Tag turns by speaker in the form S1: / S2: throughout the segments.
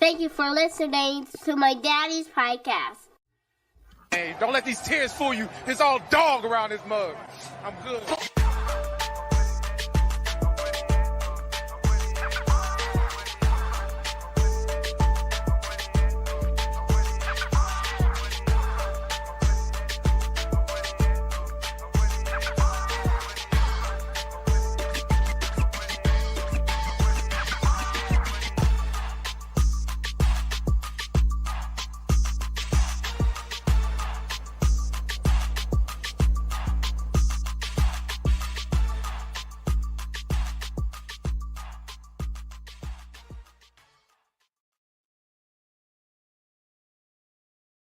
S1: Thank you for listening to my daddy's podcast.
S2: Hey, don't let these tears fool you. There's all dog around this mug. I'm good.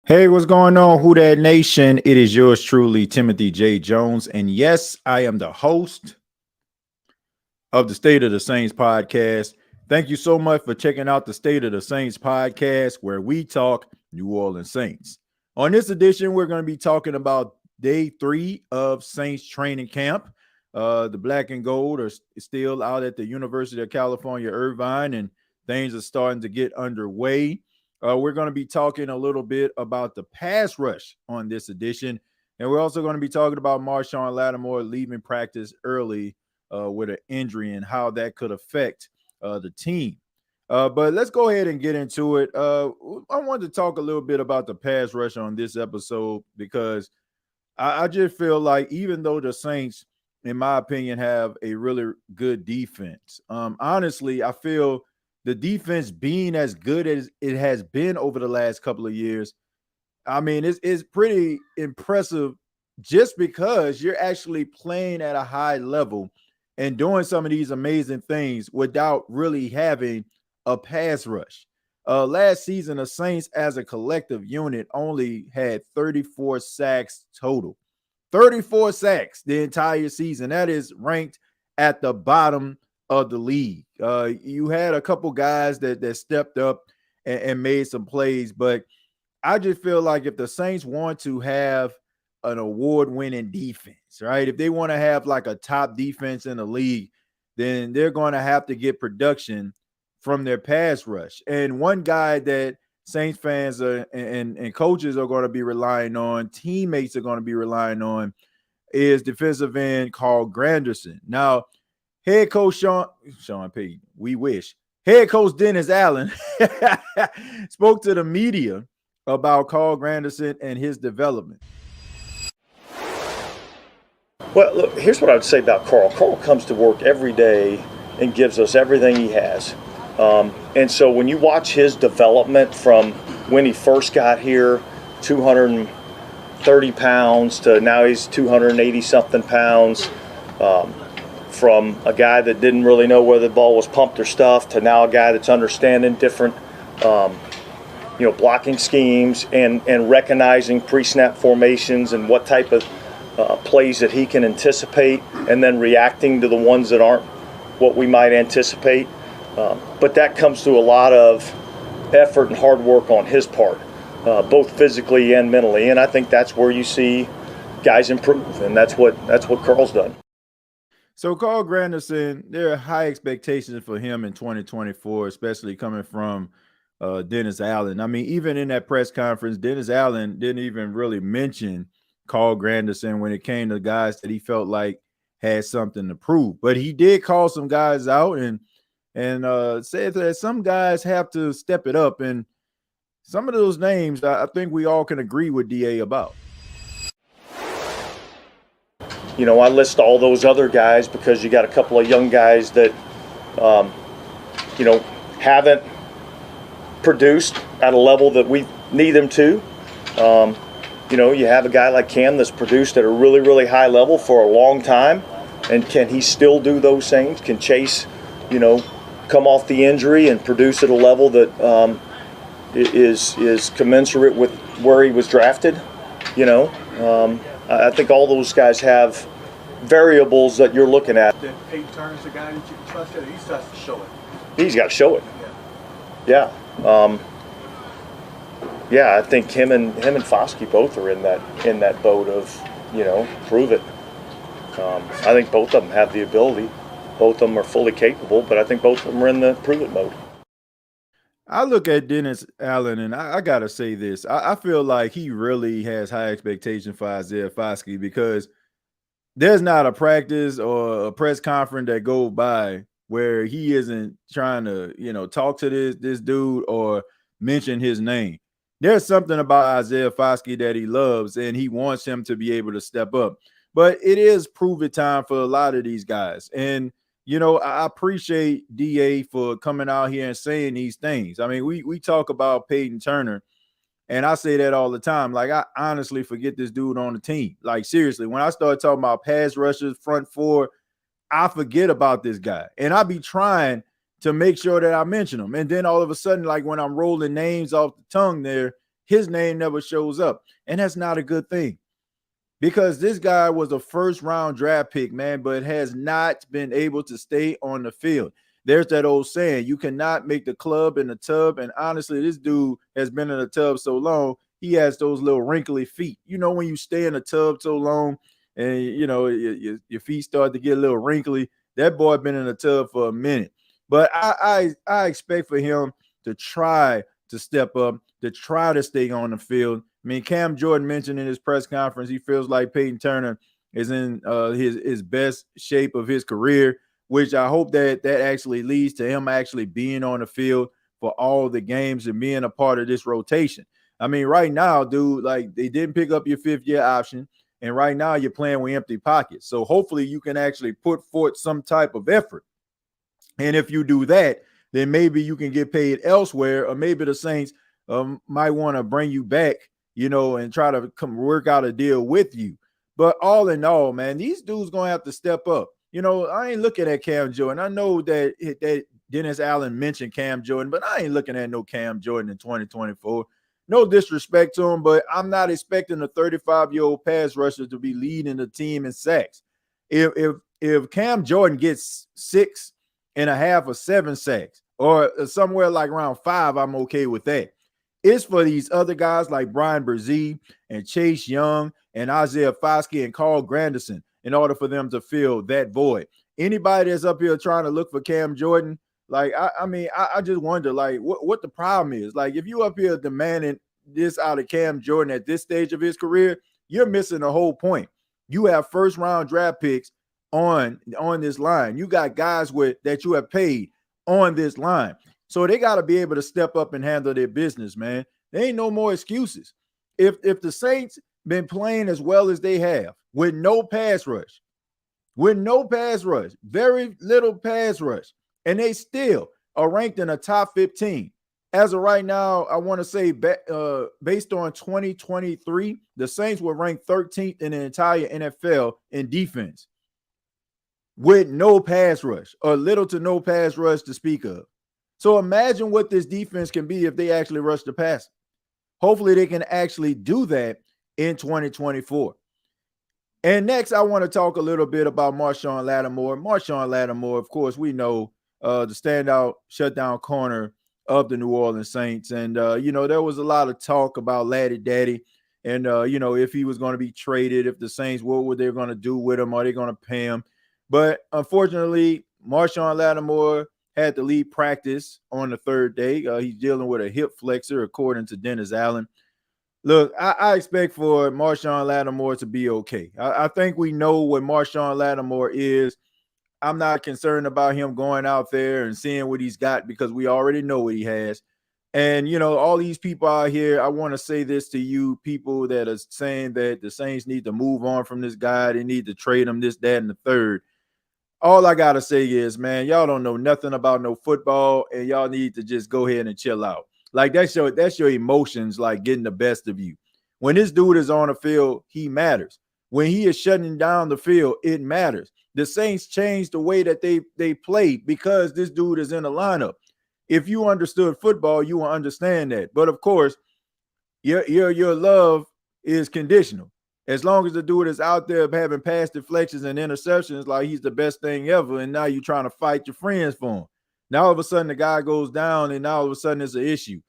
S3: Hey, what's going on, Who Dat Nation? It is yours truly, Timothy J. Jones. And yes, I am the host of the State of the Saints podcast. Thank you so much for checking out the State of the Saints podcast, where we talk New Orleans Saints. On this edition, we're going to be talking about day 3 of Saints training camp. The black and gold are still out at the University of California, Irvine, and things are starting to get underway. We're going to be talking a little bit about the pass rush on this edition. And we're also going to be talking about Marshon Lattimore leaving practice early with an injury and how that could affect the team. But let's go ahead and get into it. I wanted to talk a little bit about the pass rush on this episode because I just feel like even though the Saints, in my opinion, have a really good defense, honestly, I feel the defense being as good as it has been over the last couple of years, I mean, it's pretty impressive just because you're actually playing at a high level and doing some of these amazing things without really having a pass rush. Last season, the Saints as a collective unit only had 34 sacks total. 34 sacks the entire season. That is ranked at the bottom of the league. You had a couple guys that stepped up and made some plays, but I just feel like if the Saints want to have an award-winning defense, right? If they want to have like a top defense in the league, then they're going to have to get production from their pass rush. And one guy that Saints fans and coaches are going to be relying on, teammates are going to be relying on, is defensive end Carl Granderson. Now, head coach Sean Payton, we wish. Head coach Dennis Allen spoke to the media about Carl Granderson and his development.
S4: Well, look, here's what I would say about Carl. Carl comes to work every day and gives us everything he has. And so when you watch his development from when he first got here, 230 pounds to now he's 280-something pounds, from a guy that didn't really know whether the ball was pumped or stuffed to now a guy that's understanding different, blocking schemes and recognizing pre-snap formations and what type of plays that he can anticipate and then reacting to the ones that aren't what we might anticipate. But that comes through a lot of effort and hard work on his part, both physically and mentally. And I think that's where you see guys improve, and that's what Carl's done.
S3: So Carl Granderson, there are high expectations for him in 2024, especially coming from Dennis Allen. I mean, even in that press conference, Dennis Allen didn't even really mention Carl Granderson when it came to guys that he felt like had something to prove. But he did call some guys out and said that some guys have to step it up. And some of those names, I think we all can agree with DA about.
S4: I list all those other guys because you got a couple of young guys that, haven't produced at a level that we need them to. You have a guy like Cam that's produced at a really, really high level for a long time. And can he still do those things? Can Chase, come off the injury and produce at a level that is commensurate with where he was drafted? I think all those guys have variables that you're looking at.
S5: That Peyton Turner's the guy that you can trust, that he has to show it.
S4: He's got to show it. Yeah. I think him and Foskey both are in that boat of, prove it. I think both of them have the ability. Both of them are fully capable, but I think both of them are in the prove it mode.
S3: I look at Dennis Allen, and I gotta say this. I feel like he really has high expectations for Isaiah Foskey because there's not a practice or a press conference that go by where he isn't trying to, talk to this dude or mention his name. There's something about Isaiah Foskey that he loves, and he wants him to be able to step up. But it is prove it time for a lot of these guys. And I appreciate DA for coming out here and saying these things. I mean, we talk about Peyton Turner, and I say that all the time. Like, I honestly forget this dude on the team. Like, seriously, when I start talking about pass rushers, front four, I forget about this guy. And I be trying to make sure that I mention him. And then all of a sudden, like when I'm rolling names off the tongue there, his name never shows up. And that's not a good thing, because this guy was a first-round draft pick, man, but has not been able to stay on the field. There's that old saying, you cannot make the club in the tub. And honestly, this dude has been in the tub so long, he has those little wrinkly feet. When you stay in the tub so long and, your feet start to get a little wrinkly, that boy been in the tub for a minute. But I expect for him to try to step up, to try to stay on the field. I mean, Cam Jordan mentioned in his press conference he feels like Peyton Turner is in his best shape of his career, which I hope that actually leads to him actually being on the field for all the games and being a part of this rotation. I mean, right now, dude, like they didn't pick up your fifth-year option, and right now you're playing with empty pockets. So hopefully you can actually put forth some type of effort. And if you do that, then maybe you can get paid elsewhere, or maybe the Saints might want to bring you back, and try to come work out a deal with you. But all in all, man, these dudes going to have to step up. I ain't looking at Cam Jordan. I know that Dennis Allen mentioned Cam Jordan, but I ain't looking at no Cam Jordan in 2024. No disrespect to him, but I'm not expecting a 35-year-old pass rusher to be leading the team in sacks. If Cam Jordan gets 6.5 or 7 sacks, or somewhere like around 5, I'm okay with that. It's for these other guys like Brian Brzee and Chase Young and Isaiah Foskey and Carl Granderson in order for them to fill that void. Anybody that's up here trying to look for Cam Jordan, like, I just wonder, like, what the problem is. Like, if you up here demanding this out of Cam Jordan at this stage of his career, you're missing the whole point. You have first-round draft picks on this line. You got guys that you have paid on this line. So they got to be able to step up and handle their business, man. There ain't no more excuses. If the Saints been playing as well as they have with no pass rush, very little pass rush, and they still are ranked in the top 15. As of right now, I want to say based on 2023, the Saints were ranked 13th in the entire NFL in defense with no pass rush, or little to no pass rush to speak of. So imagine what this defense can be if they actually rush the pass. Hopefully they can actually do that in 2024. And next, I want to talk a little bit about Marshon Lattimore. Marshon Lattimore, of course, we know the standout shutdown corner of the New Orleans Saints. And, there was a lot of talk about Laddie Daddy and, if he was going to be traded, if the Saints, what were they going to do with him? Are they going to pay him? But unfortunately, Marshon Lattimore had to leave practice on the third day. He's dealing with a hip flexor, according to Dennis Allen. Look, I expect for Marshon Lattimore to be okay. I think we know what Marshon Lattimore is. I'm not concerned about him going out there and seeing what he's got, because we already know what he has. And, all these people out here, I want to say this to you, people that are saying that the Saints need to move on from this guy. They need to trade him, this, that, and the third. All I got to say is, man, y'all don't know nothing about no football, and y'all need to just go ahead and chill out. Like, that's your emotions, like, getting the best of you. When this dude is on the field, he matters. When he is shutting down the field, it matters. The Saints changed the way that they play because this dude is in the lineup. If you understood football, you will understand that. But, of course, your love is conditional. As long as the dude is out there having pass deflections and interceptions, like he's the best thing ever, and now you're trying to fight your friends for him. Now all of a sudden the guy goes down, and now all of a sudden it's an issue.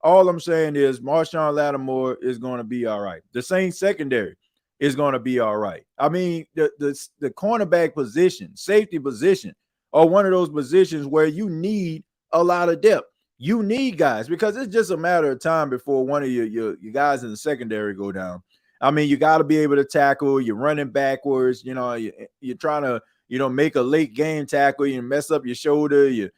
S3: All I'm saying is Marshon Lattimore is going to be all right. The Saints secondary is going to be all right. I mean, the cornerback position, safety position, are one of those positions where you need a lot of depth. You need guys because it's just a matter of time before one of your guys in the secondary go down. I mean, you got to be able to tackle. You're running backwards. You're trying to make a late game tackle. You mess up your shoulder. You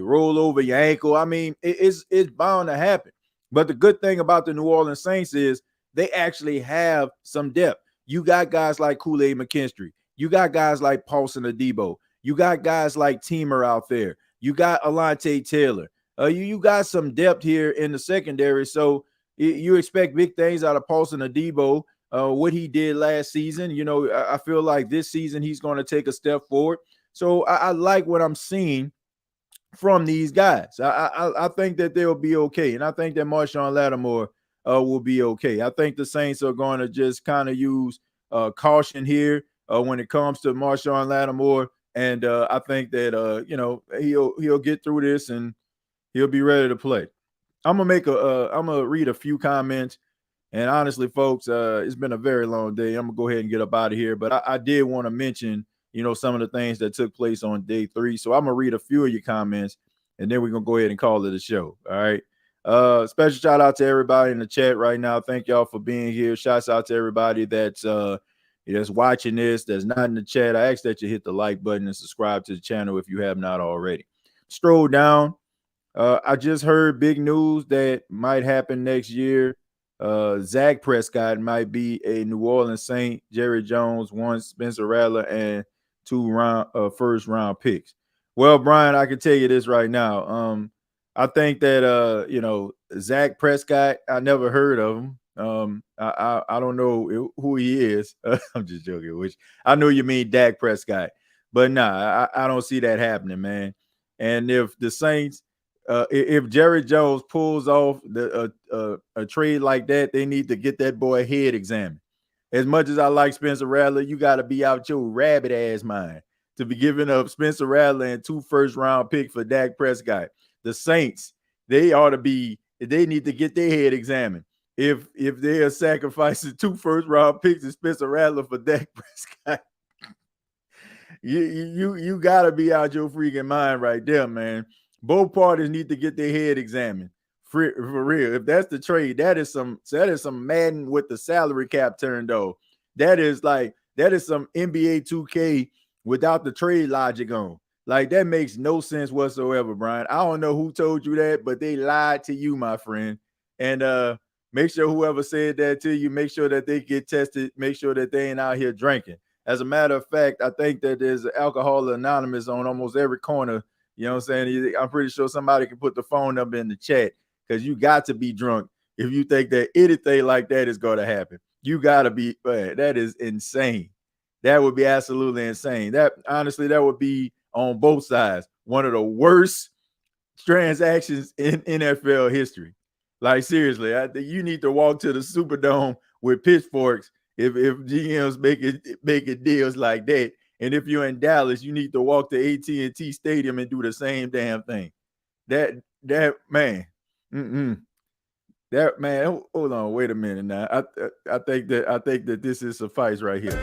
S3: roll over your ankle. I mean, it's bound to happen. But the good thing about the New Orleans Saints is they actually have some depth. You got guys like Kool-Aid McKinstry. You got guys like Paulson Adebo. You got guys like Teamer out there. You got Alontae Taylor. You got some depth here in the secondary, so you expect big things out of Paulson Adebo. What he did last season, I feel like this season he's going to take a step forward. So I like what I'm seeing from these guys. I think that they'll be okay, and I think that Marshon Lattimore will be okay. I think the Saints are going to just kind of use caution here when it comes to Marshon Lattimore, and I think that he'll get through this and he'll be ready to play. I'm gonna read a few comments, and honestly, folks, it's been a very long day. I'm gonna go ahead and get up out of here, but I did want to mention, some of the things that took place on day 3. So I'm gonna read a few of your comments, and then we're gonna go ahead and call it a show. All right. Special shout out to everybody in the chat right now. Thank y'all for being here. Shouts out to everybody that's watching this, that's not in the chat. I ask that you hit the like button and subscribe to the channel if you have not already. Stroll down. I just heard big news that might happen next year. Zach Prescott might be a New Orleans Saint. Jerry Jones wants Spencer Rattler and 2 first round picks. Well, Brian, I can tell you this right now. I think that Zach Prescott, I never heard of him. I don't know who he is. I'm just joking. Which I know you mean Dak Prescott, but nah, I don't see that happening, man. And if the Saints, if Jerry Jones pulls off a trade like that, they need to get that boy head examined. As much as I like Spencer Rattler, you got to be out your rabbit ass mind to be giving up Spencer Rattler and 2 first round picks for Dak Prescott. The Saints, they need to get their head examined. If they are sacrificing 2 first round picks and Spencer Rattler for Dak Prescott, you got to be out your freaking mind right there, man. Both parties need to get their head examined for real. If that's the trade, that is some Madden with the salary cap turned off. That is some NBA 2K without the trade logic on. Like, that makes no sense whatsoever, Brian. I don't know who told you that, but they lied to you, my friend. And make sure whoever said that to you, make sure that they get tested. Make sure that they ain't out here drinking. As a matter of fact, I think that there's Alcohol Anonymous on almost every corner. You know what I'm saying? I'm pretty sure somebody can put the phone number in the chat, because you got to be drunk if you think that anything like that is going to happen. You got to be, man, that is insane. That would be absolutely insane. That would be on both sides one of the worst transactions in NFL history. Like, seriously, I think you need to walk to the Superdome with pitchforks if GMs making deals like that. And if you're in Dallas, you need to walk to AT&T Stadium and do the same damn thing. That man, that man. Hold on, wait a minute now. I think that this is suffice right here.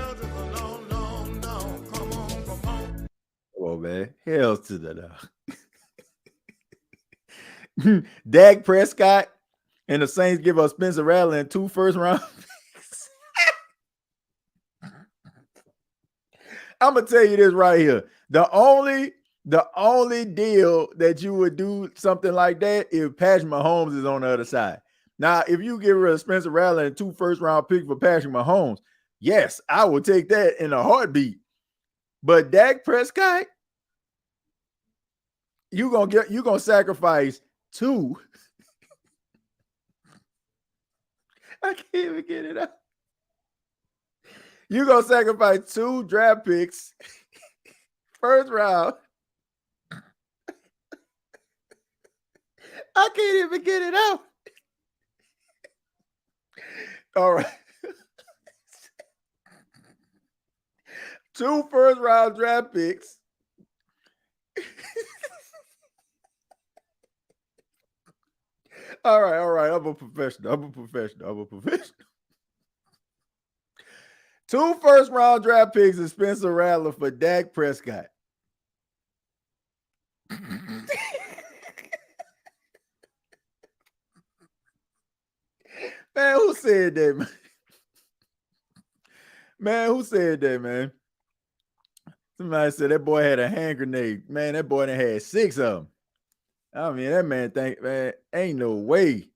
S3: Come on, man. Hell to the no. Dak Prescott and the Saints give us Spencer Rattler and 2 first round picks. I'm gonna tell you this right here. The only deal that you would do something like that if Patrick Mahomes is on the other side. Now, if you give rid of Spencer Rattler and 2 first round picks for Patrick Mahomes, yes, I would take that in a heartbeat. But Dak Prescott, you gonna sacrifice 2. I can't even get it out. You're going to sacrifice 2 draft picks, first round. I can't even get it out. All right. 2 first round draft picks. All right. I'm a professional. 2 first round draft picks and Spencer Rattler for Dak Prescott. Man, who said that, man? Man, who said that, man? Somebody said that boy had a hand grenade. Man, that boy done had 6 of them. I mean, that man think, man, ain't no way.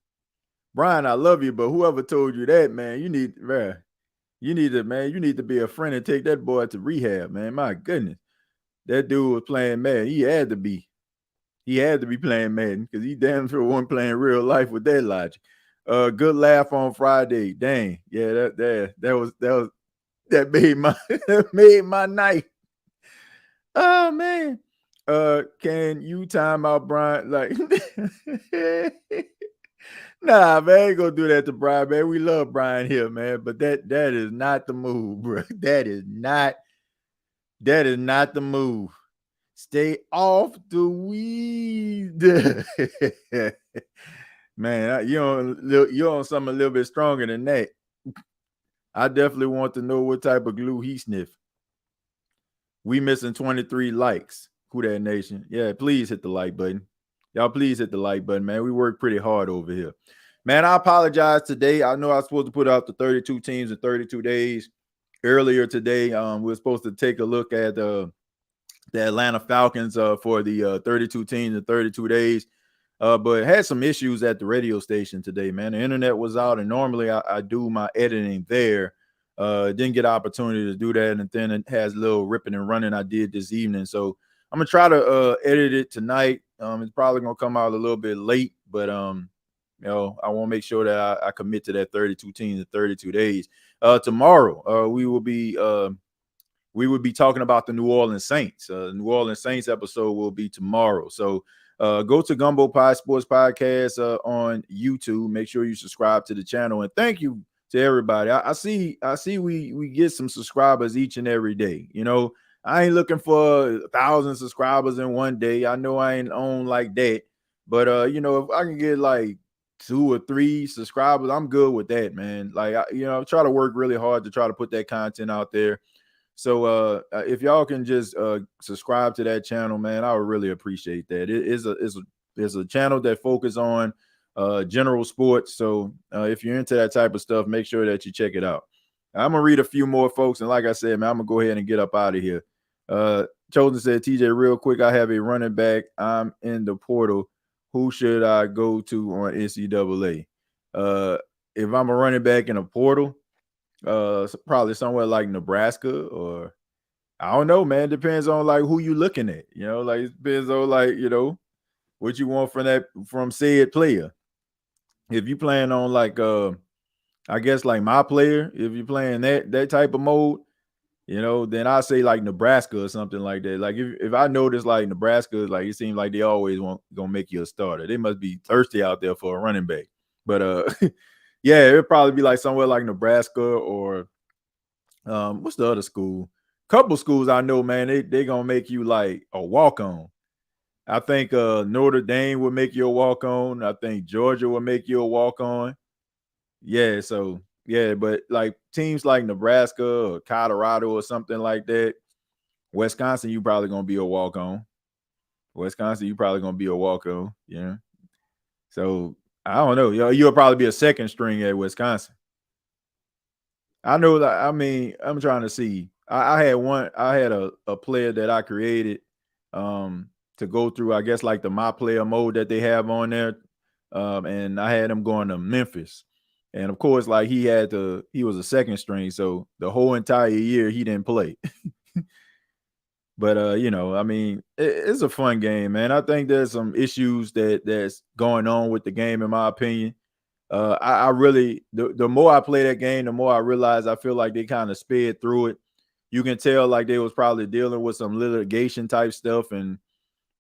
S3: Brian, I love you, but whoever told you that, man, you need to be a friend and take that boy to rehab, man. My goodness. That dude was playing Madden. He had to be. He had to be playing Madden because he damn sure wasn't playing real life with that logic. Good laugh on Friday. Dang. Yeah, that made my that made my night. Oh man. Can you time out Brian? Like nah, man, I ain't gonna do that to Brian, man. We love Brian here, man. But that is not the move, bro. That is not the move. Stay off the weed. Man, you're on something a little bit stronger than that. I definitely want to know what type of glue he sniffed. We missing 23 likes. Who that nation? Yeah, please hit the like button. Y'all please hit the like button, man. We work pretty hard over here. Man, I apologize today. I know I was supposed to put out the 32 teams in 32 days. Earlier today, we were supposed to take a look at the Atlanta Falcons for the 32 teams in 32 days. But had some issues at the radio station today, man. The internet was out, and normally I do my editing there. Didn't get an opportunity to do that, and then it has a little ripping and running I did this evening. So I'm gonna try to edit it tonight. It's probably gonna come out a little bit late, but I want to make sure that I commit to that 32 teams in 32 days. Tomorrow, we will be talking about the New Orleans Saints. New Orleans Saints episode will be tomorrow. So go to Gumbo Pie Sports Podcast on YouTube. Make sure you subscribe to the channel, and thank you to everybody. I see we get some subscribers each and every day. You know, I ain't looking for 1,000 subscribers in one day. I know I ain't on like that, but if I can get like 2 or 3 subscribers, I'm good with that, man. Like I try to work really hard to try to put that content out there. So if y'all can just subscribe to that channel, man, I would really appreciate that. It is a channel that focuses on general sports. So if you're into that type of stuff, make sure that you check it out. I'm gonna read a few more folks, and like I said, man, I'm gonna go ahead and get up out of here. Chosen said, TJ, real quick, I have a running back. I'm in the portal. Who should I go to on NCAA? If I'm a running back in a portal, probably somewhere like Nebraska, or I don't know, man. Depends on like who you looking at. Like it depends on like what you want from said player. If you playing on like I guess like my player, if you're playing that type of mode, then I say like Nebraska or something like that. Like if I notice like Nebraska, like it seems like they always gonna make you a starter. They must be thirsty out there for a running back. But yeah, it'd probably be like somewhere like Nebraska or what's the other school? Couple schools I know, man, they gonna make you like a walk-on. I think Notre Dame will make you a walk-on. I think Georgia will make you a walk-on. Yeah, so yeah, but like teams like Nebraska or Colorado or something like that, Wisconsin, you probably gonna be a walk-on. Wisconsin, you probably gonna be a walk-on. Yeah. So I don't know. You'll probably be a second string at Wisconsin. I know that. I mean, I'm trying to see. I had a player that I created to go through, I guess, like the my player mode that they have on there. And I had him going to Memphis. And of course, like he was a second string, so the whole entire year he didn't play. But I mean, it's a fun game, man. I think there's some issues that's going on with the game, in my opinion. I really the more I play that game, the more I realize I feel like they kind of sped through it. You can tell like they was probably dealing with some litigation type stuff, and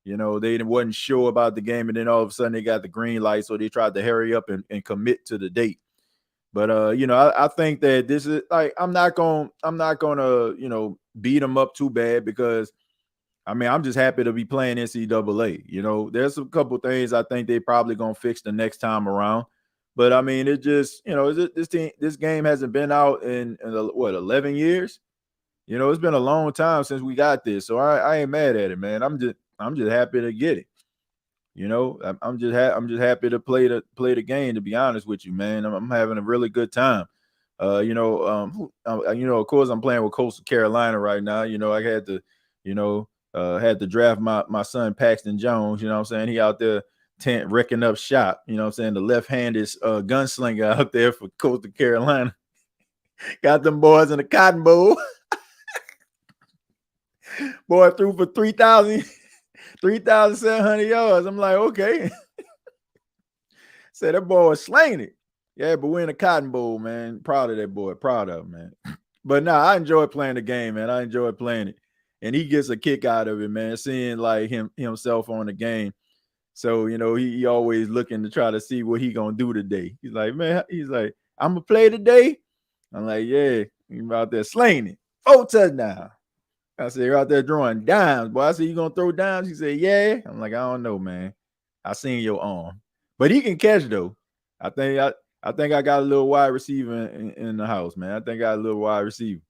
S3: they wasn't sure about the game, and then all of a sudden they got the green light, so they tried to hurry up and commit to the date. But I think that this is like I'm not gonna beat them up too bad, because I mean I'm just happy to be playing NCAA. There's a couple things I think they probably gonna fix the next time around. But I mean, it just this game hasn't been out in 11 years. It's been a long time since we got this, so I ain't mad at it, man. I'm just happy to get it. You know, I'm just happy to play the game. To be honest with you, man, I'm having a really good time. Of course, I'm playing with Coastal Carolina right now. You know, I had to, had to draft my son Paxton Jones. You know what I'm saying? He out there wrecking up shop. You know what I'm saying? The left-handed gunslinger out there for Coastal Carolina. Got them boys in the Cotton Bowl. Boy threw for 3,700 yards. I'm like, okay. Said that boy was slaying it. Yeah, but we're in the Cotton Bowl, man. Proud of that boy. Proud of him, man. But no, I enjoy playing the game, man. I enjoy playing it. And he gets a kick out of it, man, seeing like himself on the game. So, he always looking to try to see what he gonna do today. He's like, I'm gonna play today. I'm like, yeah, he's out there slaying it. 4 touchdowns. I said, you're out there throwing dimes. Boy, I said, you gonna throw dimes? He said, yeah. I'm like, I don't know, man. I seen your arm. But he can catch though. I think I got a little wide receiver in the house, man. I think I got a little wide receiver.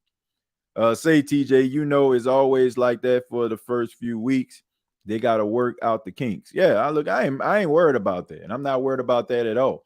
S3: Say TJ, it's always like that for the first few weeks. They got to work out the kinks. Yeah, I ain't worried about that. And I'm not worried about that at all.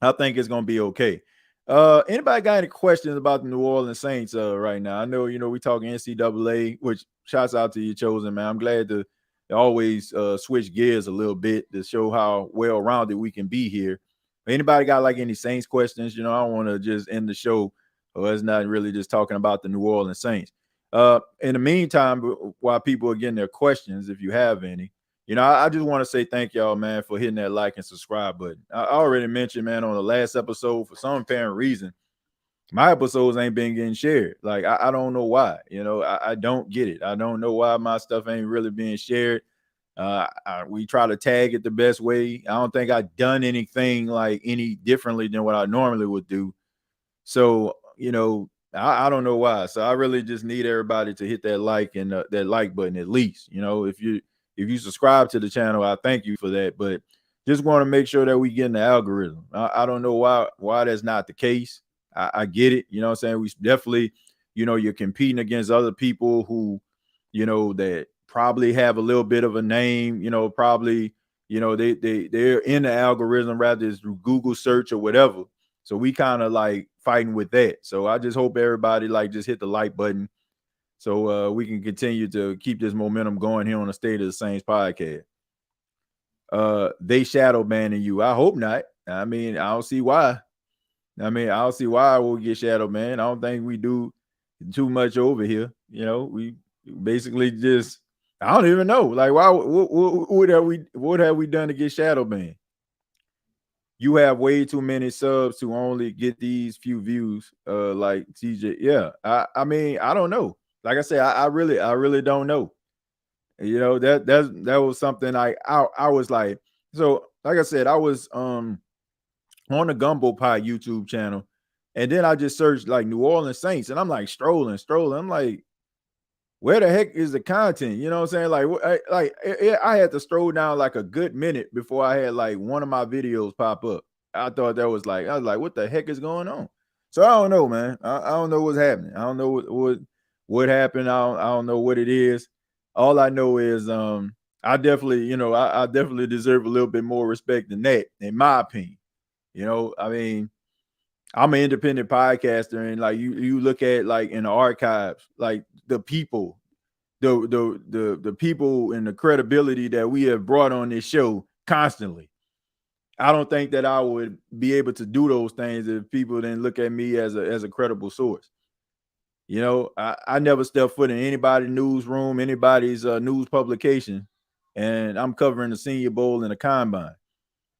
S3: I think it's gonna be okay. Anybody got any questions about the New Orleans Saints right now? I know, we talking NCAA, which shouts out to you, Chosen, man. I'm glad to always switch gears a little bit to show how well-rounded we can be here. Anybody got like any Saints questions? I don't want to just end the show. It's not really just talking about the New Orleans Saints. In the meantime, while people are getting their questions, if you have any, I just want to say thank y'all, man, for hitting that like and subscribe button. I already mentioned, man, on the last episode, for some apparent reason, my episodes ain't been getting shared. Like, I don't know why. I don't get it. I don't know why my stuff ain't really being shared. We try to tag it the best way. I don't think I've done anything like any differently than what I normally would do. So, I don't know why. So I really just need everybody to hit that like and that like button at least. If you subscribe to the channel, I thank you for that. But just want to make sure that we get in the algorithm. I don't know why that's not the case. I get it. You know what I'm saying? We definitely, you're competing against other people who, that probably have a little bit of a name, probably, they're in the algorithm rather it's through Google search or whatever. So we kind of like fighting with that. So I just hope everybody like just hit the like button so we can continue to keep this momentum going here on the State of the Saints podcast. They shadow banning you. I hope not. I mean, I don't see why. I don't see why we'll get shadow banned. I don't think we do too much over here. We basically just, I don't even know. Like, why? What have we done to get shadow banned? You have way too many subs to only get these few views. Like TJ, yeah. I don't know. Like I said, I really don't know. That was something I was like, so like I said, I was on the Gumbo Pie YouTube channel, and then I just searched like New Orleans Saints, and I'm like strolling. I'm like, where the heck is the content? You know what I'm saying? I had to stroll down like a good minute before I had like one of my videos pop up. I thought that was like, I was like, what the heck is going on? So I don't know, man. I don't know what's happening. I don't know what happened. I don't know what it is. All I know is I definitely, I definitely deserve a little bit more respect than that, in my opinion. I'm an independent podcaster, and like you look at like in the archives, like the people, the people and the credibility that we have brought on this show constantly. I don't think that I would be able to do those things if people didn't look at me as a credible source. I never step foot in anybody's newsroom, anybody's news publication, and I'm covering the Senior Bowl and the Combine.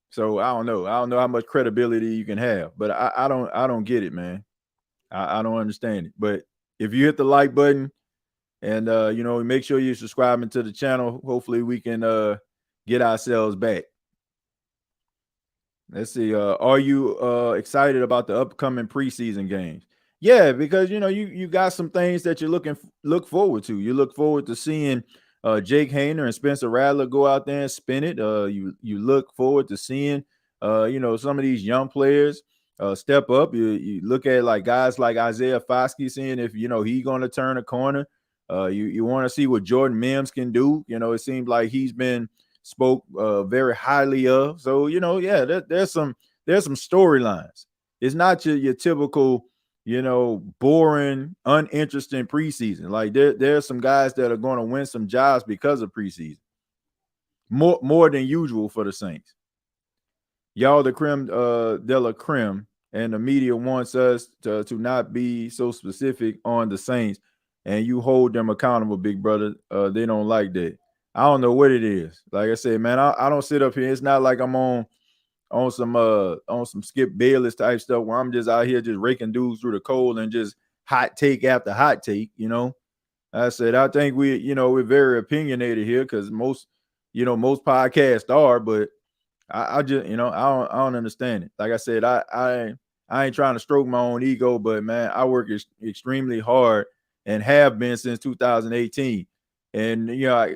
S3: So I don't know how much credibility you can have, but I don't get it, man. I don't understand it. But if you hit the like button and make sure you're subscribing to the channel, hopefully we can get ourselves back. Let's see. Are you excited about the upcoming preseason games? Yeah, because you got some things that you look forward to. You look forward to seeing Jake Hayner and Spencer Rattler go out there and spin it. You look forward to seeing some of these young players step up. You look at like guys like Isaiah Foskey, seeing if he's going to turn a corner. You want to see what Jordan Mims can do. It seems like he's been spoke very highly of. So, yeah, there's some storylines. It's not your typical, boring, uninteresting preseason. Like there's some guys that are going to win some jobs because of preseason. More than usual for the Saints. Y'all the creme de la creme, and the media wants us to not be so specific on the Saints, and you hold them accountable, big brother. They don't like that. I don't know what it is. Like I said, man, I don't sit up here. It's not like I'm on some Skip Bayless type stuff where I'm just out here just raking dudes through the cold and just hot take after hot take. I said I think we're very opinionated here because most podcasts are, but I just, I don't understand it. Like I said, I ain't trying to stroke my own ego, but man, I work extremely hard and have been since 2018. And, I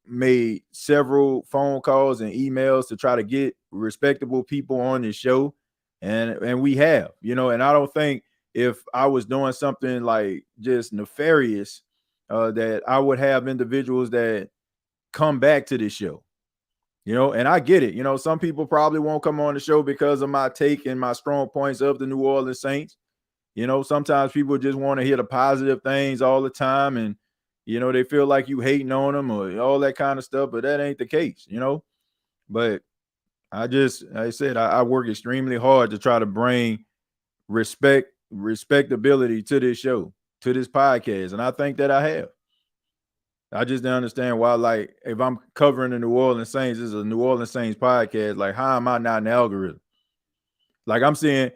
S3: made several phone calls and emails to try to get respectable people on this show. And we have, and I don't think if I was doing something like just nefarious, that I would have individuals that come back to this show. And I get it. Some people probably won't come on the show because of my take and my strong points of the New Orleans Saints. Sometimes people just want to hear the positive things all the time, and they feel like you hating on them or all that kind of stuff, but that ain't the case. But I work extremely hard to try to bring respectability to this show, to this podcast, and I think that I have. I just don't understand why, like, if I'm covering the New Orleans Saints, this is a New Orleans Saints podcast, like, how am I not in the algorithm? Like, I'm seeing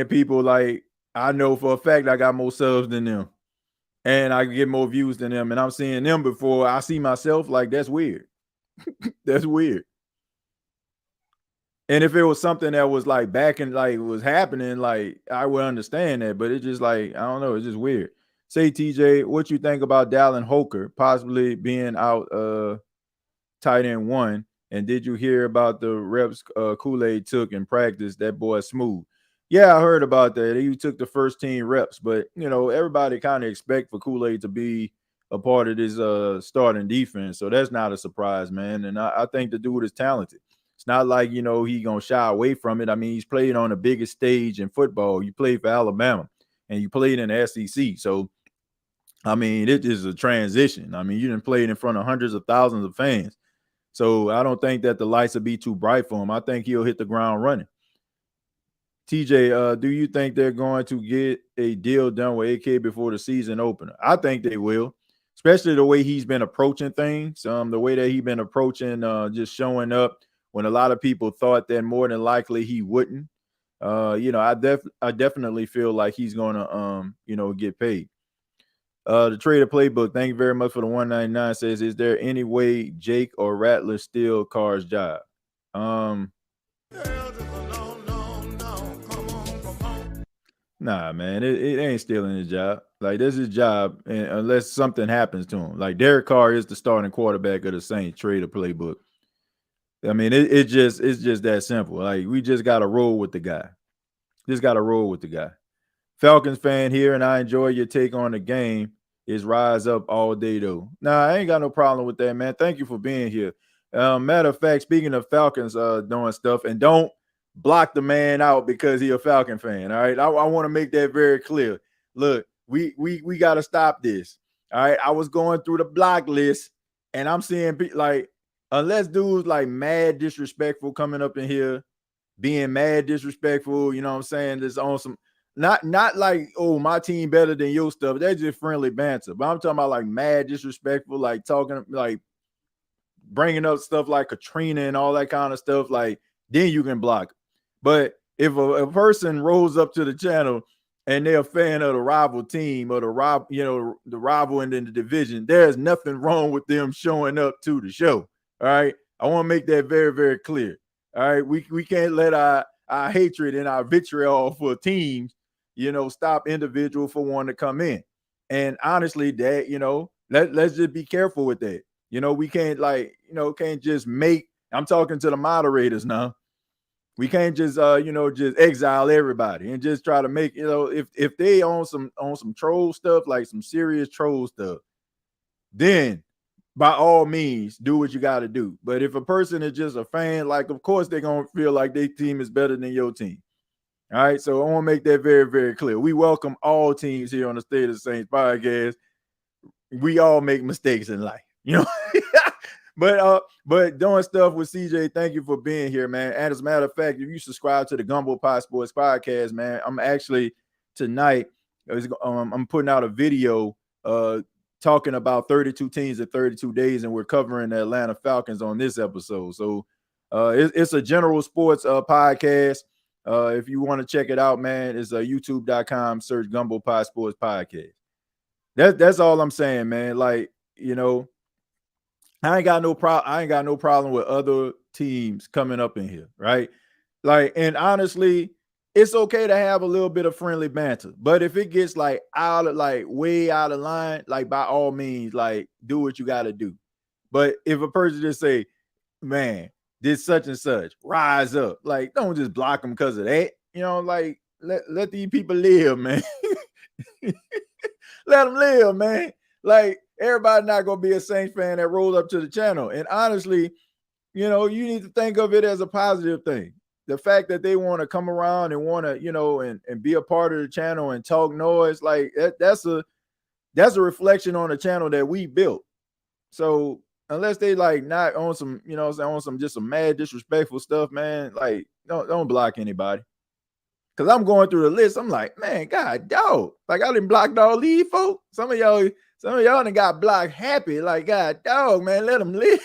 S3: people, like, I know for a fact I got more subs than them, and I get more views than them, and I'm seeing them before I see myself. Like, that's weird. That's weird. And if it was something that was, like, back and, like, was happening, like, I would understand that, but it's just, like, I don't know, it's just weird. Say, TJ, what you think about Dallin Hoker possibly being out tight end 1? And did you hear about the reps Kool-Aid took in practice? That boy smooth. Yeah, I heard about that. He took the first team reps, but, everybody kind of expect for Kool-Aid to be a part of this starting defense. So that's not a surprise, man. And I think the dude is talented. It's not like, he going to shy away from it. I mean, he's played on the biggest stage in football. You played for Alabama and you played in the SEC. So, I mean, it is a transition. I mean, you didn't play it in front of hundreds of thousands of fans. So I don't think that the lights will be too bright for him. I think he'll hit the ground running. TJ, do you think they're going to get a deal done with AK before the season opener? I think they will, especially the way he's been approaching things, the way that he's been approaching just showing up when a lot of people thought that more than likely he wouldn't. I definitely feel like he's going to, get paid. The Trader Playbook, thank you very much for the 199, says, is there any way Jake or Rattler steal Carr's job? Nah, man, it ain't stealing his job. Like, this is his job, and unless something happens to him. Like, Derek Carr is the starting quarterback of the Saints. Trader Playbook. I mean, it's just that simple. Like, we just got to roll with the guy. Falcons fan here, and I enjoy your take on the game. Is rise up all day, though. Nah, I ain't got no problem with that, man. Thank you for being here. Matter of fact, speaking of Falcons doing stuff, and don't block the man out because he a Falcon fan, all right? I want to make that very clear. Look, we got to stop this, all right? I was going through the block list, and I'm seeing, like, unless dudes, like, mad disrespectful coming up in here, being mad disrespectful, you know what I'm saying, this on some, not like, oh, my team better than your stuff. That's just friendly banter. But I'm talking about, like, mad disrespectful, like talking, like bringing up stuff like Katrina and all that kind of stuff. Like, then you can block. But if a person rolls up to the channel and they're a fan of the rival team or the rival in the division, there's nothing wrong with them showing up to the show. All right. I want to make that very, very clear. All right. We can't let our hatred and our vitriol for teams, stop individual for wanting to come in. And honestly, that, let's just be careful with that. We can't can't just I'm talking to the moderators now. We can't just, just exile everybody and just try to make, if they on some troll stuff, like some serious troll stuff, then by all means, do what you got to do. But if a person is just a fan, like, of course, they're going to feel like their team is better than your team. All right. So I want to make that very, very clear. We welcome all teams here on the State of the Saints podcast. We all make mistakes in life, but doing stuff with CJ, thank you for being here, man. And as a matter of fact, if you subscribe to the Gumbo Pie Sports podcast, man, I'm actually tonight, I'm putting out a video talking about 32 teams in 32 days, and we're covering the Atlanta Falcons on this episode. So it's a general sports podcast. If you want to check it out, man, it's youtube.com, search Gumbo Pie Sports Podcast. That's all I'm saying, man. Like, I ain't got no problem with other teams coming up in here, right? Like, and honestly, it's okay to have a little bit of friendly banter, but if it gets like way out of line, like by all means, like do what you got to do. But if a person just say, man, did such and such, rise up, like don't just block them because of that, like let these people live, man. Let them live, man. Like, everybody not going to be a Saints fan that rolled up to the channel. And honestly, you need to think of it as a positive thing. The fact that they want to come around and want to, and be a part of the channel and talk noise, like that's a reflection on the channel that we built. So unless they like not on some, on some just some mad disrespectful stuff, man, like don't block anybody. Cause I'm going through the list. I'm like, man, God, dog. Like I done blocked all these folks. Some of y'all done got blocked happy. Like, God, dog, man, let them live.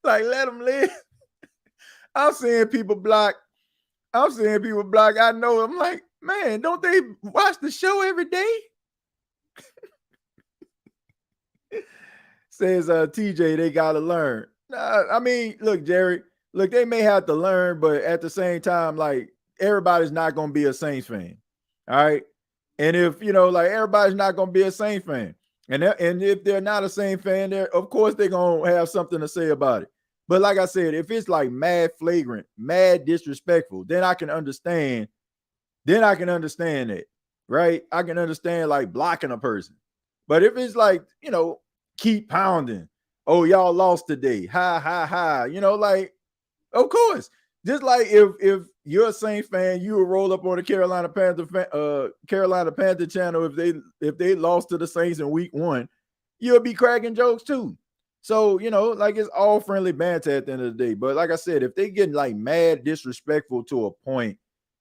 S3: Like, let them live. I'm seeing people block. I know. I'm like, man, don't they watch the show every day? Says TJ, they gotta learn. I mean, look, Jerry, they may have to learn, but at the same time, like, everybody's not going to be a Saints fan. All right. And if, like everybody's not going to be a Saints fan. And if they're not a Saints fan, of course they're going to have something to say about it. But like I said, if it's like mad flagrant, mad disrespectful, then I can understand. That, right? I can understand like blocking a person. But if it's like, keep pounding. Oh, y'all lost today. Ha, ha, ha. Like, of course. Just like if you're a Saints fan, you will roll up on the Carolina Panther channel if they lost to the Saints in week 1, you'll be cracking jokes too. So, like it's all friendly banter at the end of the day. But like I said, if they get like mad disrespectful to a point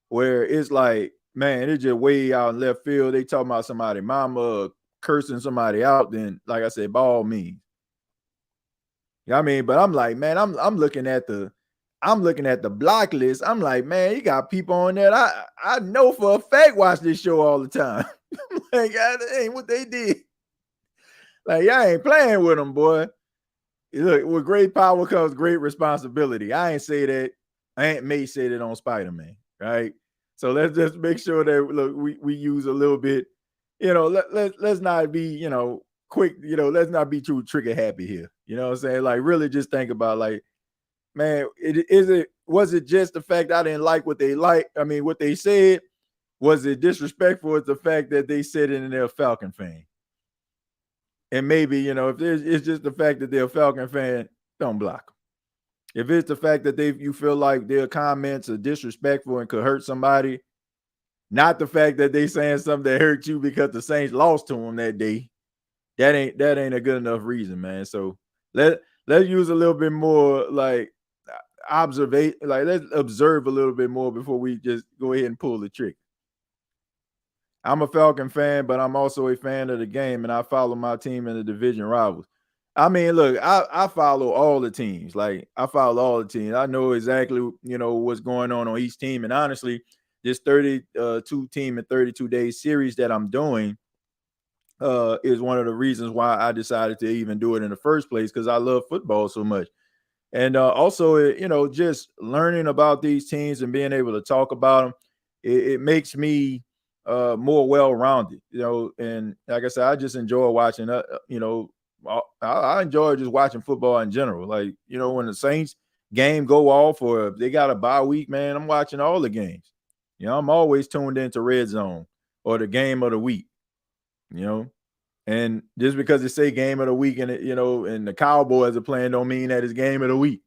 S3: where it's like, man, it's just way out in left field, they talking about somebody mama cursing somebody out, then like I said, by all means. But I'm like, man, I'm looking at the block list. I'm like, man, you got people on there. I know for a fact watch this show all the time. Like, that ain't what they did. Like, y'all ain't playing with them, boy. Look, with great power comes great responsibility. I ain't say that. Aunt May said it on Spider-Man, right? So let's just make sure that we use a little bit, let's not be, quick, let's not be too trigger happy here. You know what I'm saying? Like, really just think about, like, man, was it just the fact I didn't like what they said? Was it disrespectful? It's the fact that they said it and they're a Falcon fan. And maybe, if it's just the fact that they're a Falcon fan, don't block them. If it's the fact that you feel like their comments are disrespectful and could hurt somebody, not the fact that they saying something that hurt you because the Saints lost to them that day, that ain't a good enough reason, man. So let's use a little bit more like let's observe a little bit more before we just go ahead and pull the trick. I'm a Falcon fan, but I'm also a fan of the game, and I follow my team in the division rivals. I mean, look, I follow all the teams. Like, I follow all the teams. I know exactly, what's going on each team. And honestly, this 32 team and 32 day series that I'm doing is one of the reasons why I decided to even do it in the first place, because I love football so much. And also, just learning about these teams and being able to talk about them, it makes me more well-rounded, and like I said, I just enjoy watching, I enjoy just watching football in general. Like, when the Saints game go off or if they got a bye week, man, I'm watching all the games. I'm always tuned into Red Zone or the game of the week, And just because it say game of the week and it, and the Cowboys are playing don't mean that it's game of the week.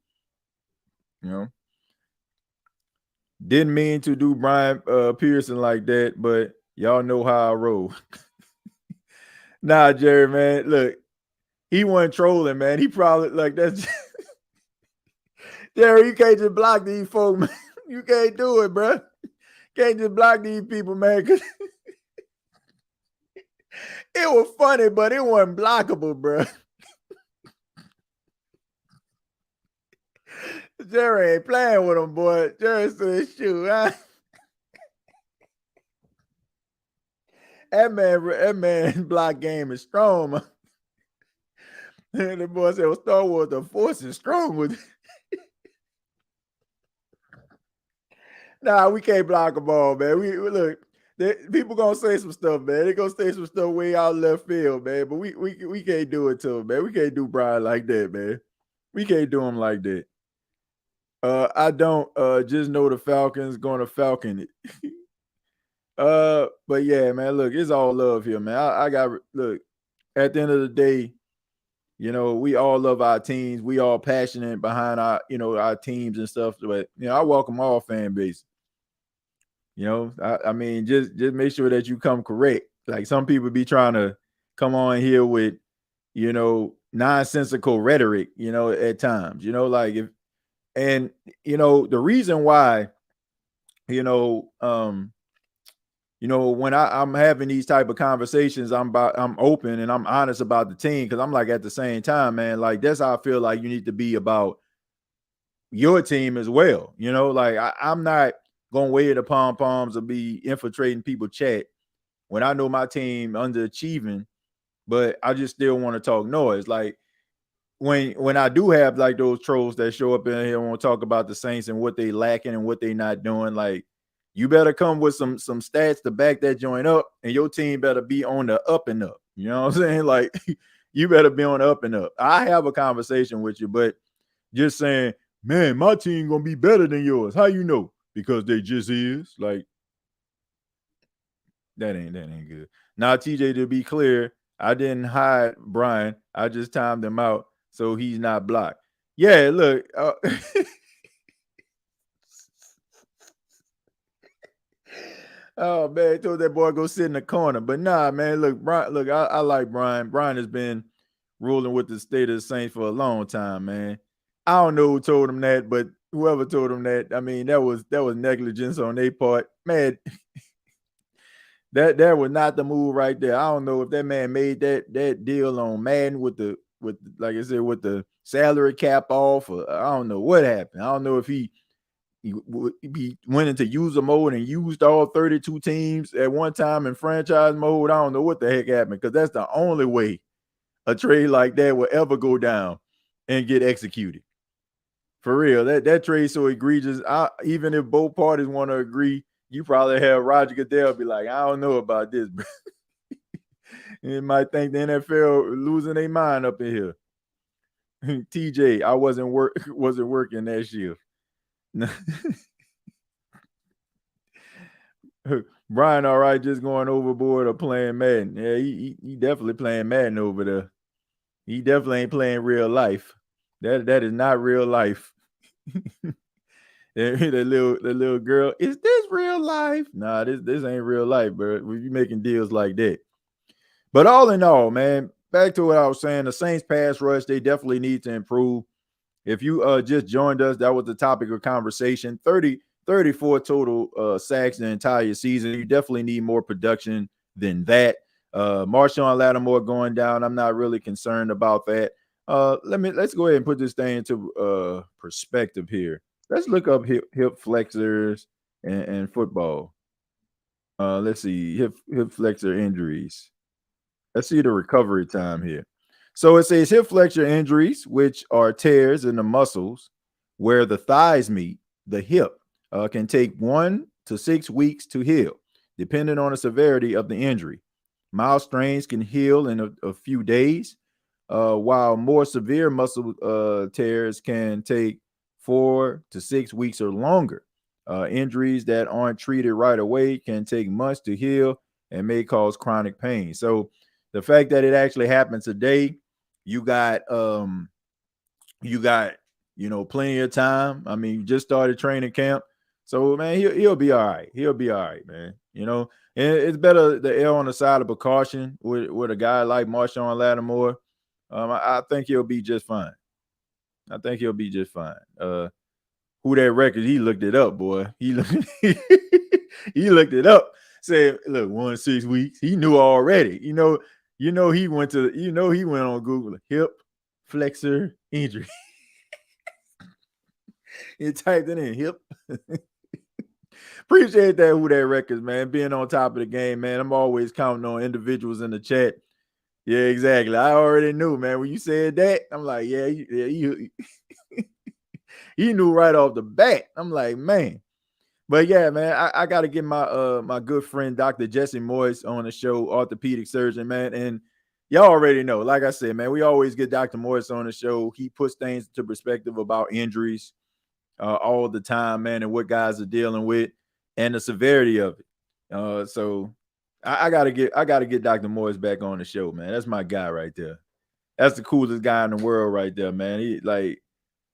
S3: Didn't mean to do Brian Pearson like that, but y'all know how I roll. Nah, Jerry, man, look, he wasn't trolling, man. He probably that's Jerry. You can't just block these folks, man. You can't do it, bro. Can't just block these people, man. Cause it was funny, but it wasn't blockable, bro. Jerry ain't playing with him, boy. Jerry said, shoot, huh? That man block game is strong, man. And the boy said, well, Star Wars, the force is strong with it. Nah, we can't block a ball, man. We look, people gonna say some stuff, man. They gonna say some stuff way out left field, man. But we can't do it to him, man. We can't do Brian like that, man. We can't do him like that. I don't just know the Falcons gonna Falcon it. But yeah, man, look, it's all love here, man. I got look, at the end of the day, we all love our teams. We all passionate behind our, our teams and stuff. But I welcome all fan base. I mean, just make sure that you come correct. Like some people be trying to come on here with, nonsensical rhetoric, at times, like if, and the reason why, when I'm having these type of conversations, I'm open and I'm honest about the team because I'm like at the same time, man, like that's how I feel like you need to be about your team as well. Like I'm not gonna wave the pom poms or be infiltrating people's chat when I know my team underachieving, but I just still want to talk noise. Like when I do have like those trolls that show up in here and want to talk about the Saints and what they lacking and what they not doing, like you better come with some stats to back that joint up, and your team better be on the up and up. You know what I'm saying? Like you better be on the up and up. I have a conversation with you, but just saying, man, my team gonna be better than yours. How you know? Because they just is. Like that ain't good. Now, TJ, to be clear, I didn't hide Brian. I just timed him out so he's not blocked. Yeah, look. Oh man, I told that boy go sit in the corner. But nah, man, look, Brian, look, I like Brian. Brian has been ruling with the state of the Saints for a long time, man. I don't know who told him that, but whoever told him that, I mean, that was negligence on their part. Man, that was not the move right there. I don't know if that man made that deal on Madden with like I said, with the salary cap off, or I don't know what happened. I don't know if he went into user mode and used all 32 teams at one time in franchise mode. I don't know what the heck happened, because that's the only way a trade like that will ever go down and get executed. For real, that trade so egregious. Even if both parties want to agree, you probably have Roger Goodell be like, I don't know about this, bro. You might think the NFL losing their mind up in here. TJ, I wasn't working that shift. Brian, all right, just going overboard or playing Madden. Yeah, he definitely playing Madden over there. He definitely ain't playing real life. That is not real life. The little girl, is this real life? Nah, this ain't real life, bro. We be making deals like that. But all in all, man, back to what I was saying, the Saints pass rush, they definitely need to improve. If you just joined us, that was the topic of conversation. 34 total sacks the entire season. You definitely need more production than that. Marshon Lattimore going down, I'm not really concerned about that. Let's go ahead and put this thing into perspective here. Let's look up hip flexors and football. Let's see, hip flexor injuries. Let's see the recovery time here. So it says hip flexor injuries, which are tears in the muscles where the thighs meet the hip, can take 1 to 6 weeks to heal, depending on the severity of the injury. Mild strains can heal in a few days, while more severe muscle tears can take 4 to 6 weeks or longer. Injuries that aren't treated right away can take months to heal and may cause chronic pain. So the fact that it actually happened today, you got plenty of time. I mean, you just started training camp. So man, he'll be all right. He'll be all right, man. And it's better to err on the side of precaution with a guy like Marshon Lattimore. I think he'll be just fine. I think he'll be just fine. Who that record? He looked it up, boy. He looked it up. Said, look, 1 6 weeks. He knew already. He went on Google, hip flexor injury. He typed it in, hip. Appreciate that, Who That Records, man. Being on top of the game, man. I'm always counting on individuals in the chat. Yeah, exactly. I already knew, man. When you said that, I'm like, yeah, he knew right off the bat. I'm like, man. But yeah, man, I got to get my good friend Dr. Jesse Moyes on the show, orthopedic surgeon, man. And y'all already know, like I said, man, we always get Dr. Moyes on the show. He puts things into perspective about injuries all the time, man, and what guys are dealing with and the severity of it. So I gotta get Dr. Moyes back on the show, man. That's my guy right there. That's the coolest guy in the world right there, man.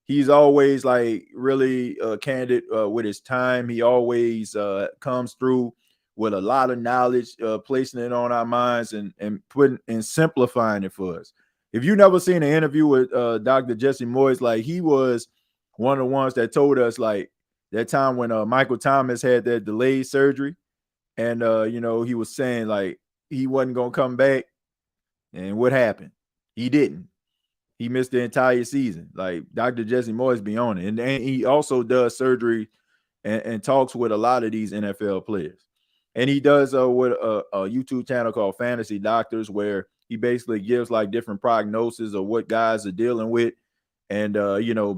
S3: He's always like really candid with his time. He always comes through with a lot of knowledge, placing it on our minds and putting and simplifying it for us. If you never seen an interview with Dr. Jesse Moyes, like he was one of the ones that told us like that time when Michael Thomas had that delayed surgery, and he was saying like he wasn't gonna come back, and what happened? He didn't. He missed the entire season. Like Dr. Jesse Moyes be on it. And he also does surgery and talks with a lot of these NFL players. And he does with a YouTube channel called Fantasy Doctors, where he basically gives like different prognosis of what guys are dealing with. And,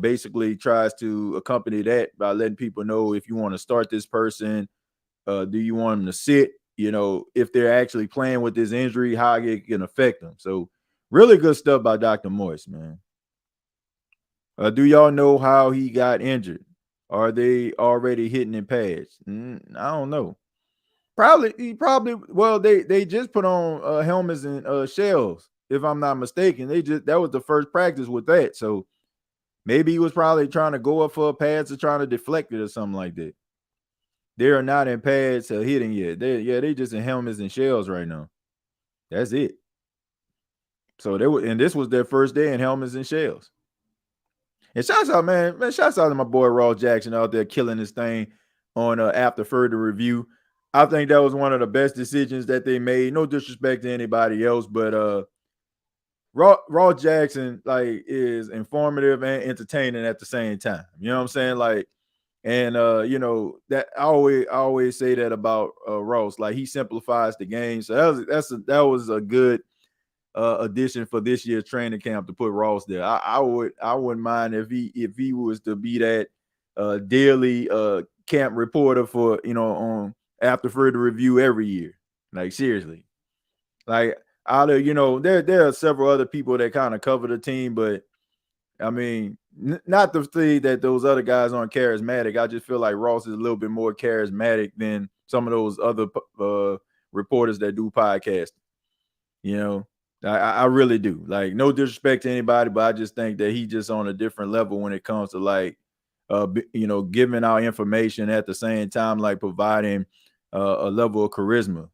S3: basically tries to accompany that by letting people know if you want to start this person, do you want them to sit, if they're actually playing with this injury, how it can affect them. So really good stuff by Dr. Moyes, man. Do y'all know how he got injured? Are they already hitting in pads? I don't know. Well, they just put on helmets and shells, if I'm not mistaken. That was the first practice with that. So maybe he was probably trying to go up for pads or trying to deflect it or something like that. They are not in pads or hitting yet. They just in helmets and shells right now. That's it. So this was their first day in helmets and shells. And shouts out, man. Shouts out to my boy Ross Jackson out there killing this thing on After Further Review. I think that was one of the best decisions that they made. No disrespect to anybody else, but Ross Jackson like is informative and entertaining at the same time. You know what I'm saying? Like, and that I always say that about Ross. Like he simplifies the game. So that was a good addition for this year's training camp to put Ross there. I wouldn't mind if he was to be that daily camp reporter for on After Further Review every year. Like seriously, like out of there are several other people that kind of cover the team, but I mean not to say that those other guys aren't charismatic. I just feel like Ross is a little bit more charismatic than some of those other reporters that do podcasting. I really do. Like, no disrespect to anybody, but I just think that he just on a different level when it comes to like, giving out information at the same time, like providing a level of charisma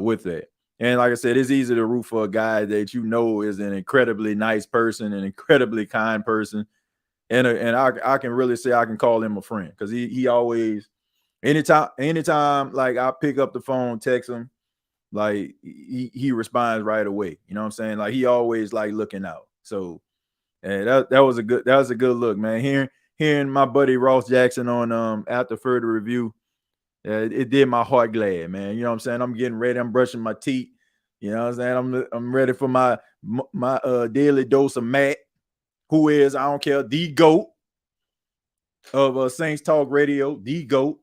S3: with that. And like I said, it's easy to root for a guy that is an incredibly nice person, an incredibly kind person, and I can really say I can call him a friend because he always, anytime like I pick up the phone, text him. Like he responds right away. You know what I'm saying? Like he always like looking out. So that was a good look, man. Hearing my buddy Ross Jackson on After Further Review, it did my heart glad, man. You know what I'm saying? I'm getting ready. I'm brushing my teeth. You know what I'm saying? I'm ready for my daily dose of Matt, who is, I don't care, the GOAT of Saints Talk Radio, the GOAT.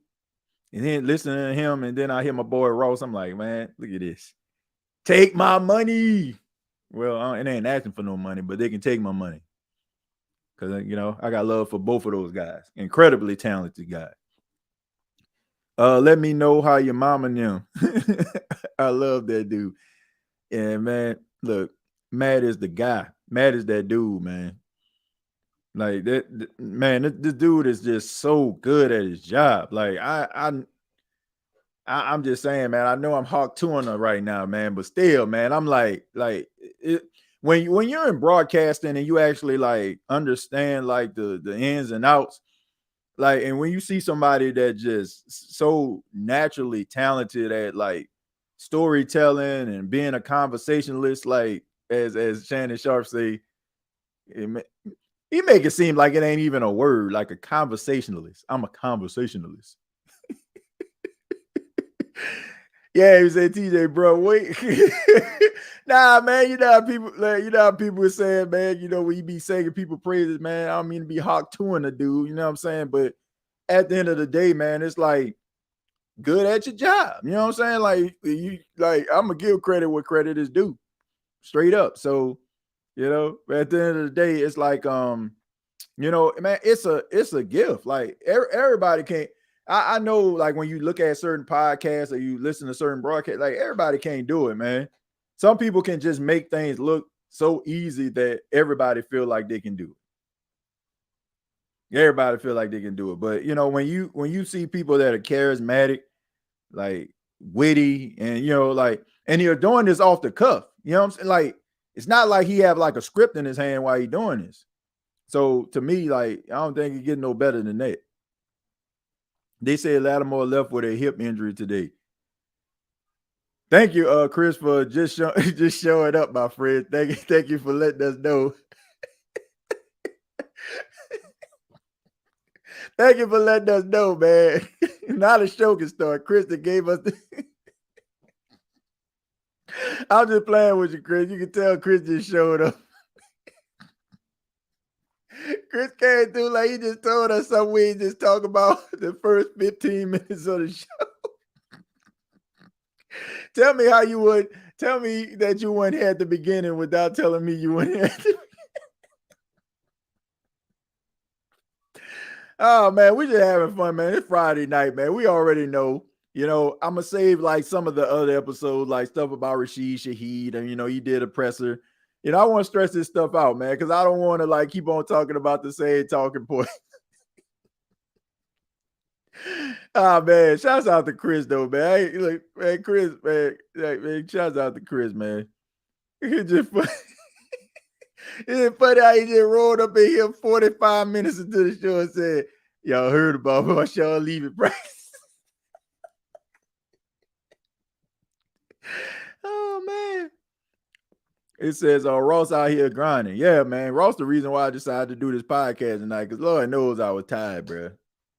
S3: And then listening to him, and then I hear my boy Ross. I'm like, man, look at this. Take my money. Well, it ain't asking for no money, but they can take my money. Because, I got love for both of those guys. Incredibly talented guys. Let me know how your mama knew. I love that dude. And man, look, Matt is the guy. Matt is that dude, man. Like that, man. This dude is just so good at his job. Like I'm just saying, man. I know I'm Hawk Tuna right now, man, but still, man, I'm like it, when you're in broadcasting and you actually like understand like the ins and outs, like, and when you see somebody that just so naturally talented at like storytelling and being a conversationalist, like as Shannon Sharp say, he make it seem like it ain't even a word, like a conversationalist. I'm a conversationalist. Yeah, he said, TJ, bro, wait. Nah, man, you know how people are saying, man, when you be saying people praises, man, I don't mean to be Hawk Tuing a dude, you know what I'm saying? But at the end of the day, man, it's like good at your job. You know what I'm saying? Like I'm gonna give credit where credit is due, straight up. So, at the end of the day, it's like man, it's a gift. Like everybody can't. I know, like when you look at certain podcasts or you listen to certain broadcasts, like everybody can't do it, man. Some people can just make things look so easy that everybody feel like they can do it. Everybody feel like they can do it. But when you see people that are charismatic, like witty, and and you're doing this off the cuff, you know what I'm saying? Like it's not like he have like a script in his hand while he's doing this. So to me, like, I don't think it get no better than that. They say Lattimore left with a hip injury today. Thank you, Chris, for just showing up, my friend. Thank you for letting us know. Thank you for letting us know, man. Now the show can start. Chris that gave us I'm just playing with you, Chris. You can tell Chris just showed up. Chris came through like he just told us something we just talk about the first 15 minutes of the show. Tell me that you weren't here at the beginning without telling me you weren't here at the Oh man, we just having fun, man. It's Friday night, man. We already know. I'm gonna save like some of the other episodes, like stuff about Rashid Shaheed, and he did a presser. I want to stress this stuff out, man, because I don't want to like keep on talking about the same talking point. Oh man, shouts out to Chris though, man. Look, man, Chris, man, shouts out to Chris, man. It's just funny. It's funny how he just rolled up in here 45 minutes into the show and said, "Y'all heard about Marshon leaving practice." Oh man. It says Ross out here grinding. Yeah, man. Ross the reason why I decided to do this podcast tonight, because Lord knows I was tired, bro.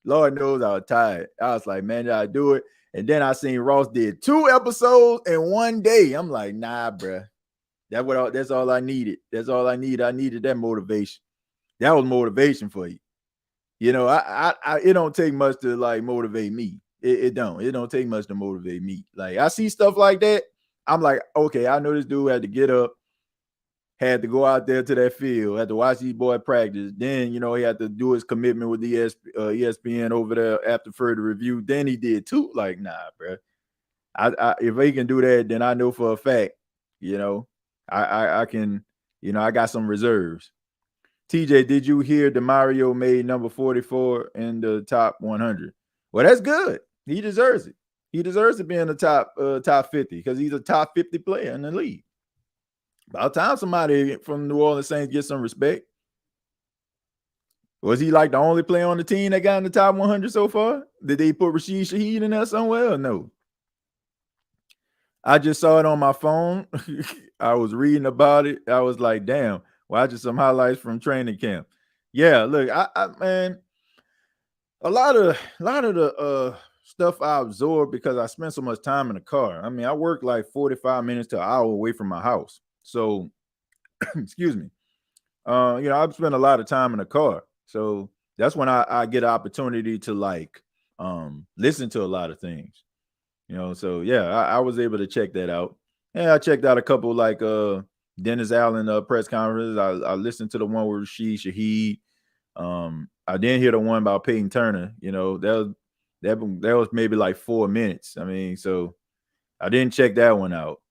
S3: Lord knows I was tired. I was like, man, I do it. And then I seen Ross did 2 episodes in one day. I'm like, nah, bro. That's all I needed. That's all I need. I needed that motivation. That was motivation for you. I it don't take much to like motivate me. It don't take much to motivate me. Like I see stuff like that. I'm like, okay, I know this dude had to get up, had to go out there to that field, had to watch these boys practice. Then, he had to do his commitment with the ESPN over there after further review. Then he did too. Like, nah, bro. If he can do that, then I know for a fact, I can, I got some reserves. TJ, did you hear DeMario made number 44 in the top 100? Well, that's good. He deserves it. He deserves to be in the top 50 because he's a top 50 player in the league. About time somebody from New Orleans Saints get some respect. Was he like the only player on the team that got in the top 100 so far? Did they put Rashid Shaheed in there somewhere or no? I just saw it on my phone. I was reading about it. I was like, damn, watching some highlights from training camp. Yeah, look, I man, a lot of the stuff I absorbed because I spent so much time in the car. I mean, I work like 45 minutes to an hour away from my house. So, excuse me. I've spent a lot of time in the car. So that's when I get an opportunity to like listen to a lot of things. So yeah, I was able to check that out. And I checked out a couple like Dennis Allen press conferences. I listened to the one with Rashid Shaheed. I didn't hear the one about Peyton Turner. That was maybe like 4 minutes. I mean, so I didn't check that one out.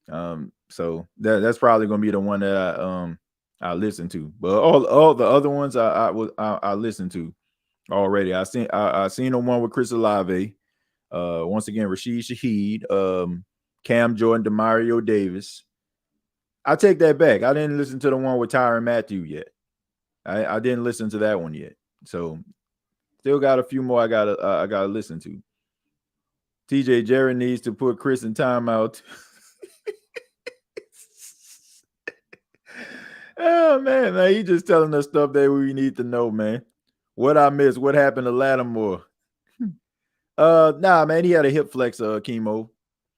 S3: So that's probably gonna be the one that I listen to. But all the other ones I listen to already. I seen the one with Chris Olave. Once again, Rashid Shaheed, Cam Jordan, Demario Davis. I take that back. I didn't listen to the one with Tyrann Mathieu yet. I didn't listen to that one yet. So still got a few more I gotta listen to. TJ Jerry needs to put Chris in timeout. Oh man, he just telling us stuff that we need to know, man. What I missed? What happened to Lattimore? Nah, man, he had a hip flex chemo.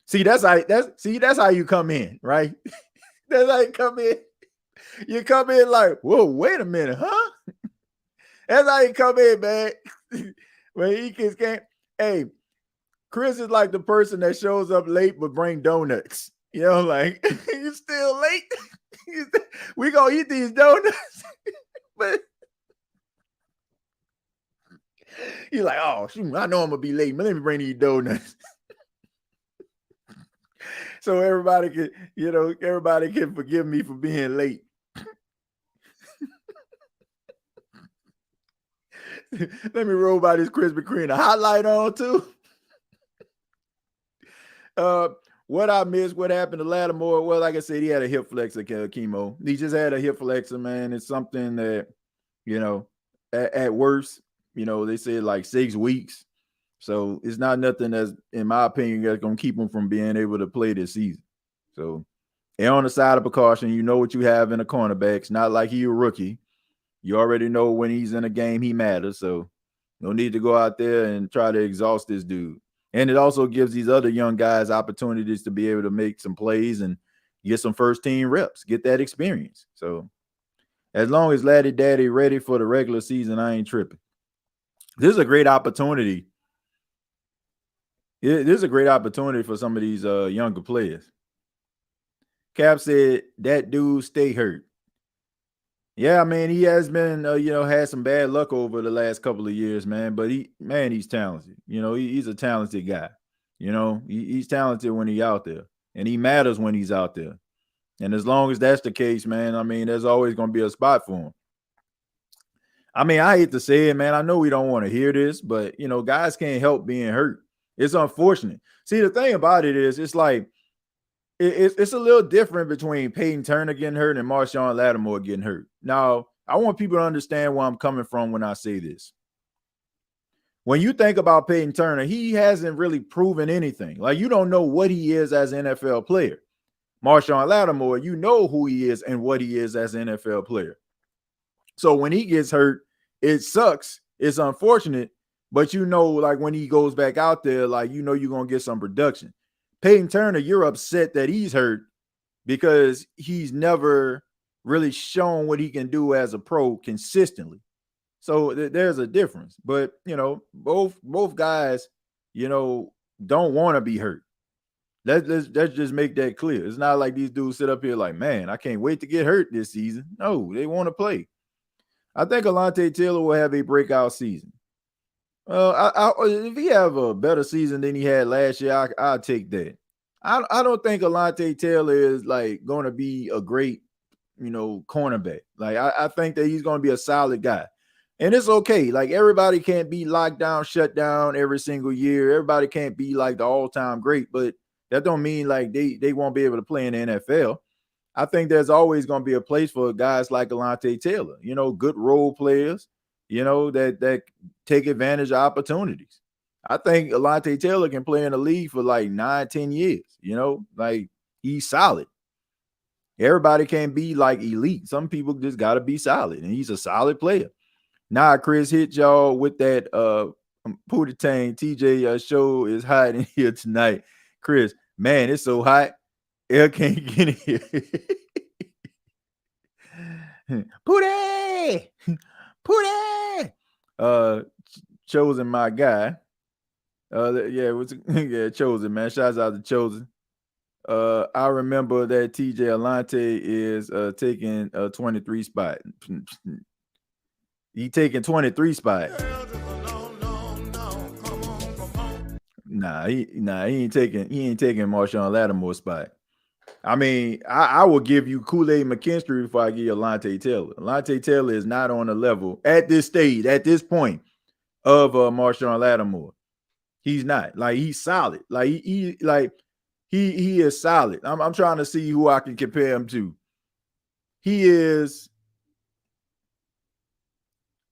S3: See, that's how you come in, right? That's how you come in. You come in like, whoa, wait a minute, huh? That's how you come in, man. When he can't. Hey, Chris is like the person that shows up late but bring donuts. You know, like you still late. We gonna eat these donuts, but he's like, oh shoot, I know I'm gonna be late, but let me bring these donuts. So everybody can forgive me for being late. Let me roll by this Krispy Kreme. A highlight on too. What I missed, what happened to Lattimore? Well, like I said, he had a hip flexor chemo. He just had a hip flexor, man. It's something that, at worst, they said like 6 weeks. So it's not nothing that's, in my opinion, that's going to keep him from being able to play this season. So, and on the side of precaution, you know what you have in a cornerback. It's not like he's a rookie. You already know when he's in a game, he matters. So no need to go out there and try to exhaust this dude. And it also gives these other young guys opportunities to be able to make some plays and get some first-team reps, get that experience. So as long as Laddie Daddy ready for the regular season, I ain't tripping. This is a great opportunity. This is a great opportunity for some of these younger players. Cap said that dude stay hurt. Yeah, I mean, he has been, had some bad luck over the last couple of years, man. But he's talented. He's a talented guy. He's talented when he's out there, and he matters when he's out there. And as long as that's the case, man, I mean, there's always going to be a spot for him. I mean, I hate to say it, man. I know we don't want to hear this, but guys can't help being hurt. It's unfortunate. See, the thing about it is, it's like it's a little different between Peyton Turner getting hurt and Marshon Lattimore getting hurt. Now, I want people to understand where I'm coming from when I say this. When you think about Peyton Turner, he hasn't really proven anything. Like, you don't know what he is as an NFL player. Marshon Lattimore, you know who he is and what he is as an NFL player. So when he gets hurt, it sucks. It's unfortunate. But like when he goes back out there, like, you're going to get some production. Peyton Turner, you're upset that he's hurt because he's never really shown what he can do as a pro consistently. So there's a difference. But, both guys, don't want to be hurt. Let's just make that clear. It's not like these dudes sit up here like, man, I can't wait to get hurt this season. No, they want to play. I think Alontae Taylor will have a breakout season. If he have a better season than he had last year, I'll take that. I don't think Alontae Taylor is like going to be a great, cornerback. Like I think that he's going to be a solid guy, and it's okay. Like everybody can't be locked down, shut down every single year. Everybody can't be like the all-time great, but that don't mean like they won't be able to play in the NFL. I think there's always going to be a place for guys like Alontae Taylor. Good role players. That take advantage of opportunities. I think Alontae Taylor can play in the league for like 9-10 years. Like he's solid. Everybody can't be like elite. Some people just got to be solid, and he's a solid player. Nah, Chris, hit y'all with that Pootie Tang. TJ show is hot in here tonight. Chris, man, it's so hot. Air can't get in here. Pootie! Chosen, my guy. Chosen, man. Shouts out to Chosen. I remember that TJ Alontae is taking a 23 spot. He taking 23 spot. Nah, he ain't taking Marshon Lattimore's spot. I mean, I will give you Kool-Aid McKinstry before I give you Alontae Taylor. Alontae Taylor is not on the level at this stage, at this point, of Marshon Lattimore. He's not. Like, he's solid. Like, he is solid. I'm trying to see who I can compare him to. He is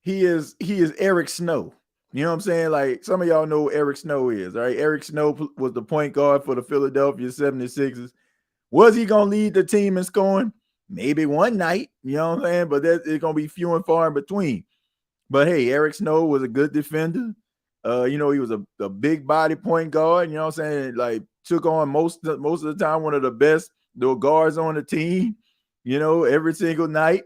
S3: Eric Snow. You know what I'm saying? Like, some of y'all know who Eric Snow is, right? Eric Snow was the point guard for the Philadelphia 76ers. Was he going to lead the team in scoring? Maybe one night, you know what I'm saying? But it's going to be few and far in between. But hey, Eric Snow was a good defender. He was a big body point guard, you know what I'm saying? Like, took on most of the time one of the best guards on the team, every single night.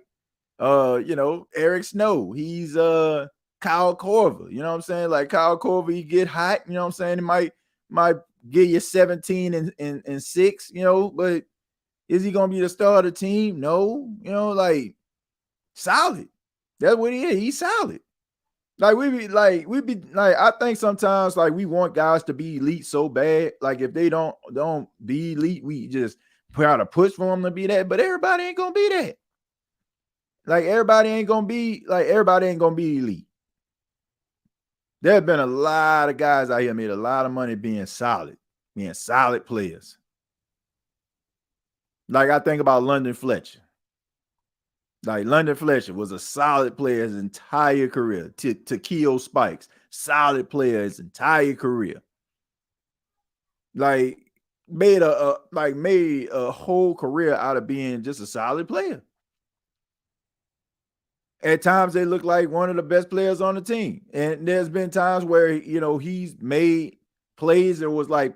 S3: Eric Snow, he's Kyle Korver, you know what I'm saying? Like, Kyle Korver, he get hot, you know what I'm saying? He might give you 17 and 6, but is he gonna be the star of the team? No, like, solid. That's what he is. He's solid. Like, I think sometimes, like, we want guys to be elite so bad. Like, if they don't be elite, we just try to push for them to be that. But everybody ain't gonna be that. Like, everybody ain't gonna be elite. There have been a lot of guys out here made a lot of money being solid players. Like, I think about London Fletcher. Like, London Fletcher was a solid player his entire career. Takeo Spikes, solid player his entire career. Like, made a whole career out of being just a solid player. At times, they look like one of the best players on the team. And there's been times where, he's made plays that was like,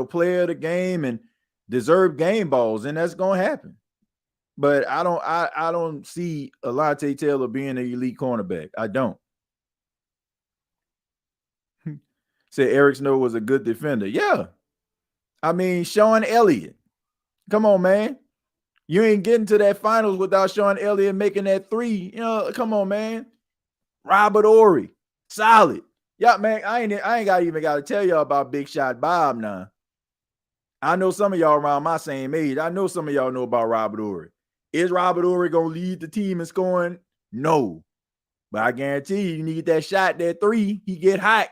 S3: player of the game and deserved game balls, and that's going to happen. But I don't see Alontae Taylor being an elite cornerback. I don't. Said Eric Snow was a good defender. Yeah. I mean, Sean Elliott. Come on, man. You ain't getting to that finals without Sean Elliott making that 3. Come on, man. Robert Ory, solid. Yeah, man, I ain't even got to tell y'all about Big Shot Bob now. I know some of y'all around my same age. I know some of y'all know about Robert Ory. Is Robert Ory going to lead the team in scoring? No. But I guarantee you need that shot, that 3. He get hot.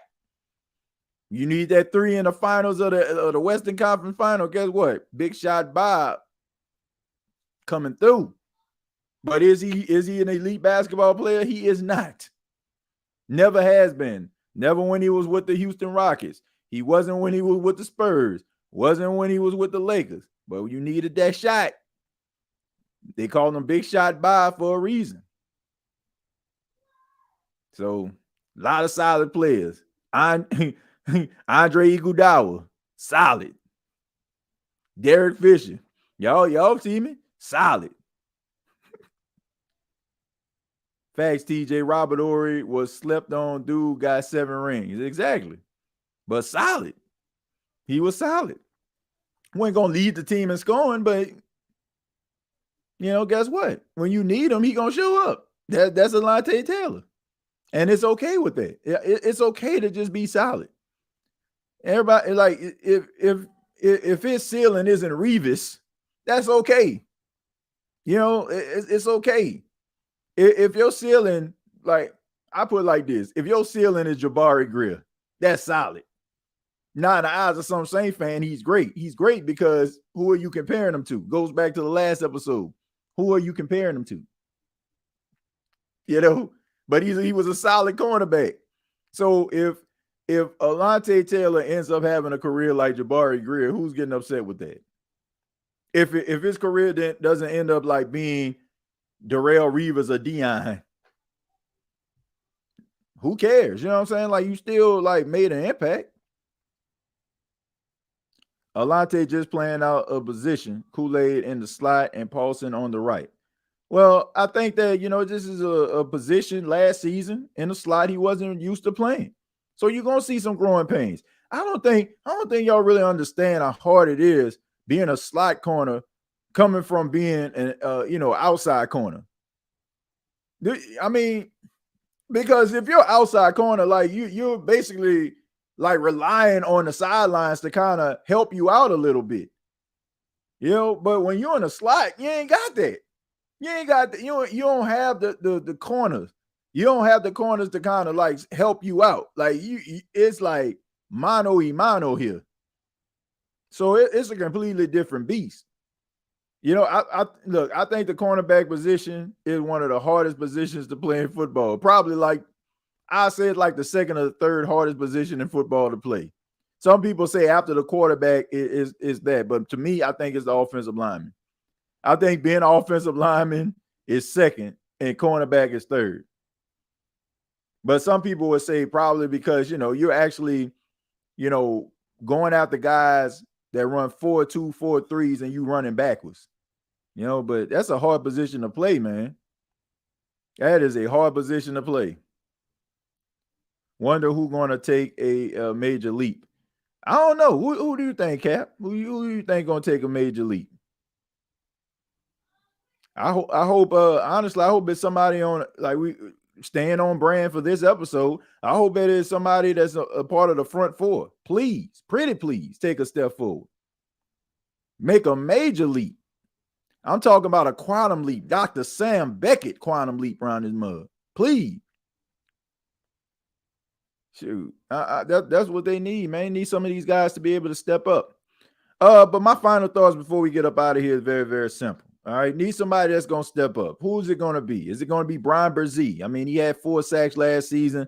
S3: You need that 3 in the finals of the Western Conference Final. Guess what? Big Shot Bob coming through. But is he an elite basketball player? He is not. Never has been. Never when he was with the Houston Rockets. He wasn't when he was with the Spurs. Wasn't when he was with the Lakers. But you needed that shot. They called him Big Shot Bob for a reason. So, a lot of solid players. Andre Iguodala, solid. Derek Fisher, y'all see me? Solid. Facts, TJ. Robert Ory was slept on dude, got 7 rings. Exactly. But solid. He was solid. Wasn't going to lead the team in scoring, but, guess what? When you need him, he going to show up. That's Alontae Taylor. And it's okay with that. It's okay to just be solid. Everybody, like, if his ceiling isn't Revis, that's okay. It's okay. If your ceiling, like, I put it like this, if your ceiling is Jabari Greer, that's solid. Now, in the eyes of some Saints fan, he's great. He's great because who are you comparing him to? Goes back to the last episode. Who are you comparing him to? But he was a solid cornerback. So if Alontae Taylor ends up having a career like Jabari Greer, who's getting upset with that? If his career doesn't end up like being Darrelle Reeves or Dion, who cares? You know what I'm saying? Like, you still like made an impact. Alontae just playing out a position, Kool-Aid in the slot and Paulson on the right. Well, I think that, this is a position last season in the slot he wasn't used to playing. So you're going to see some growing pains. I don't think y'all really understand how hard it is being a slot corner coming from being an outside corner. I mean, because if you're outside corner, like you're basically like relying on the sidelines to kind of help you out a little bit. But when you're in a slot, you ain't got that. You ain't got that. You don't have the corners. You don't have the corners to kind of like help you out. Like it's like mano y mano here. So it's a completely different beast. I think the cornerback position is one of the hardest positions to play in football. Probably like I say it's like the second or the third hardest position in football to play. Some people say after the quarterback is that, but to me, I think it's the offensive lineman. I think being an offensive lineman is second and cornerback is third. But some people would say probably because, you're actually, going after guys that run 4.2, 4.3s and you running backwards. But that's a hard position to play, man. That is a hard position to play. Wonder who's going to take a major leap. I don't know. Who do you think, Cap? Who do you think going to take a major leap? I hope honestly, I hope it's somebody on, like, we staying on brand for this episode. I hope it is somebody that's a part of the front four. Please, pretty please, take a step forward. Make a major leap. I'm talking about a quantum leap. Dr. Sam Beckett quantum leap around his mug. Please. Shoot. That's what they need, man. They need some of these guys to be able to step up. But my final thoughts before we get up out of here is very, very simple. All right. Need somebody that's going to step up. Who's it going to be? Is it going to be Brian Brzee? I mean, he had 4 sacks last season.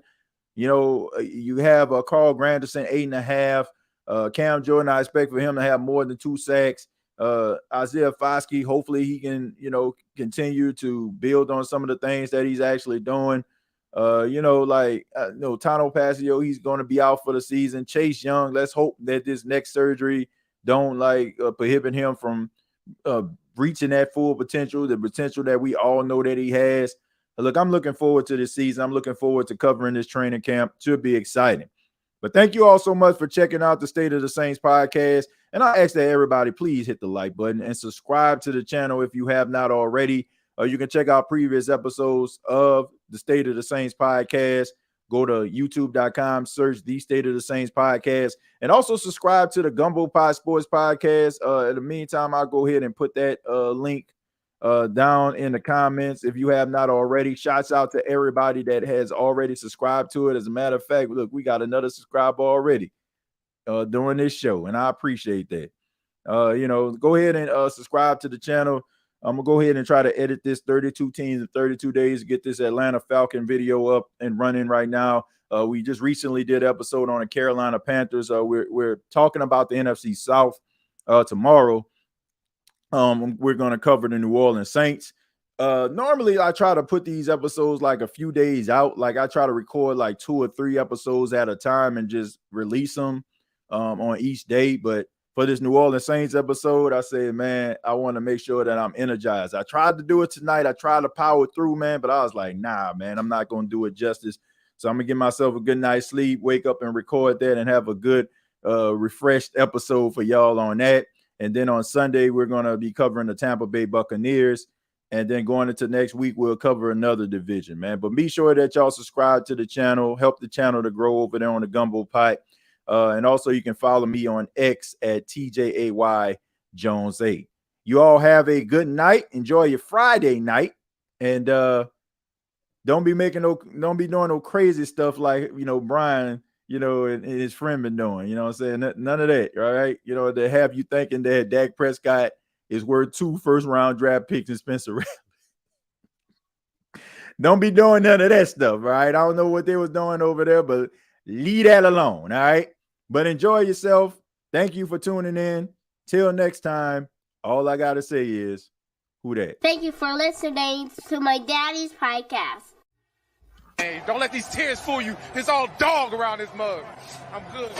S3: You have Carl Granderson, 8.5. Cam Jordan, I expect for him to have more than 2 sacks. Isaiah Foskey, hopefully he can, continue to build on some of the things that he's actually doing. Tano Pasio, he's going to be out for the season. Chase Young, let's hope that this next surgery don't prohibit him from reaching that full potential, the potential that we all know that he has. Look, I'm looking forward to this season. I'm looking forward to covering this training camp. Should be exciting. But thank you all so much for checking out the State of the Saints podcast. And I ask that everybody please hit the like button and subscribe to the channel if you have not already. You can check out previous episodes of the State of the Saints podcast. Go to youtube.com, search the State of the Saints podcast, and also subscribe to the Gumbo Pod Sports podcast. In the meantime, I'll go ahead and put that link down in the comments if you have not already. Shouts out to everybody that has already subscribed to it. As a matter of fact, look, we got another subscriber already during this show, and I appreciate that. Go ahead and subscribe to the channel. I'm going to go ahead and try to edit this 32 teams in 32 days to get this Atlanta Falcon video up and running right now. We just recently did an episode on the Carolina Panthers. We're talking about the NFC South tomorrow. We're going to cover the New Orleans Saints. Normally, I try to put these episodes like a few days out. Like I try to record like 2 or 3 episodes at a time and just release them on each day. But for this New Orleans Saints episode, I said, man, I want to make sure that I'm energized. I tried to do it tonight. I tried to power through, man, but I was like, nah, man, I'm not going to do it justice. So I'm going to give myself a good night's sleep, wake up and record that and have a good refreshed episode for y'all on that. And then on Sunday, we're going to be covering the Tampa Bay Buccaneers. And then going into next week, we'll cover another division, man. But be sure that y'all subscribe to the channel, help the channel to grow over there on the Gumbo Pipe. And also you can follow me on X at TJAY Jones 8. You all have a good night. Enjoy your Friday night. And don't be doing no crazy stuff like, Brian, and his friend been doing, what I'm saying? None of that, all right? They have you thinking that Dak Prescott is worth 2 first-round draft picks in Spencer Rattler. Don't be doing none of that stuff, all right? I don't know what they was doing over there, but leave that alone, all right? But enjoy yourself. Thank you for tuning in. Till next time, all I got to say is, who dat?
S1: Thank you for listening to my daddy's podcast.
S2: Hey, don't let these tears fool you. There's all dog around this mug. I'm good.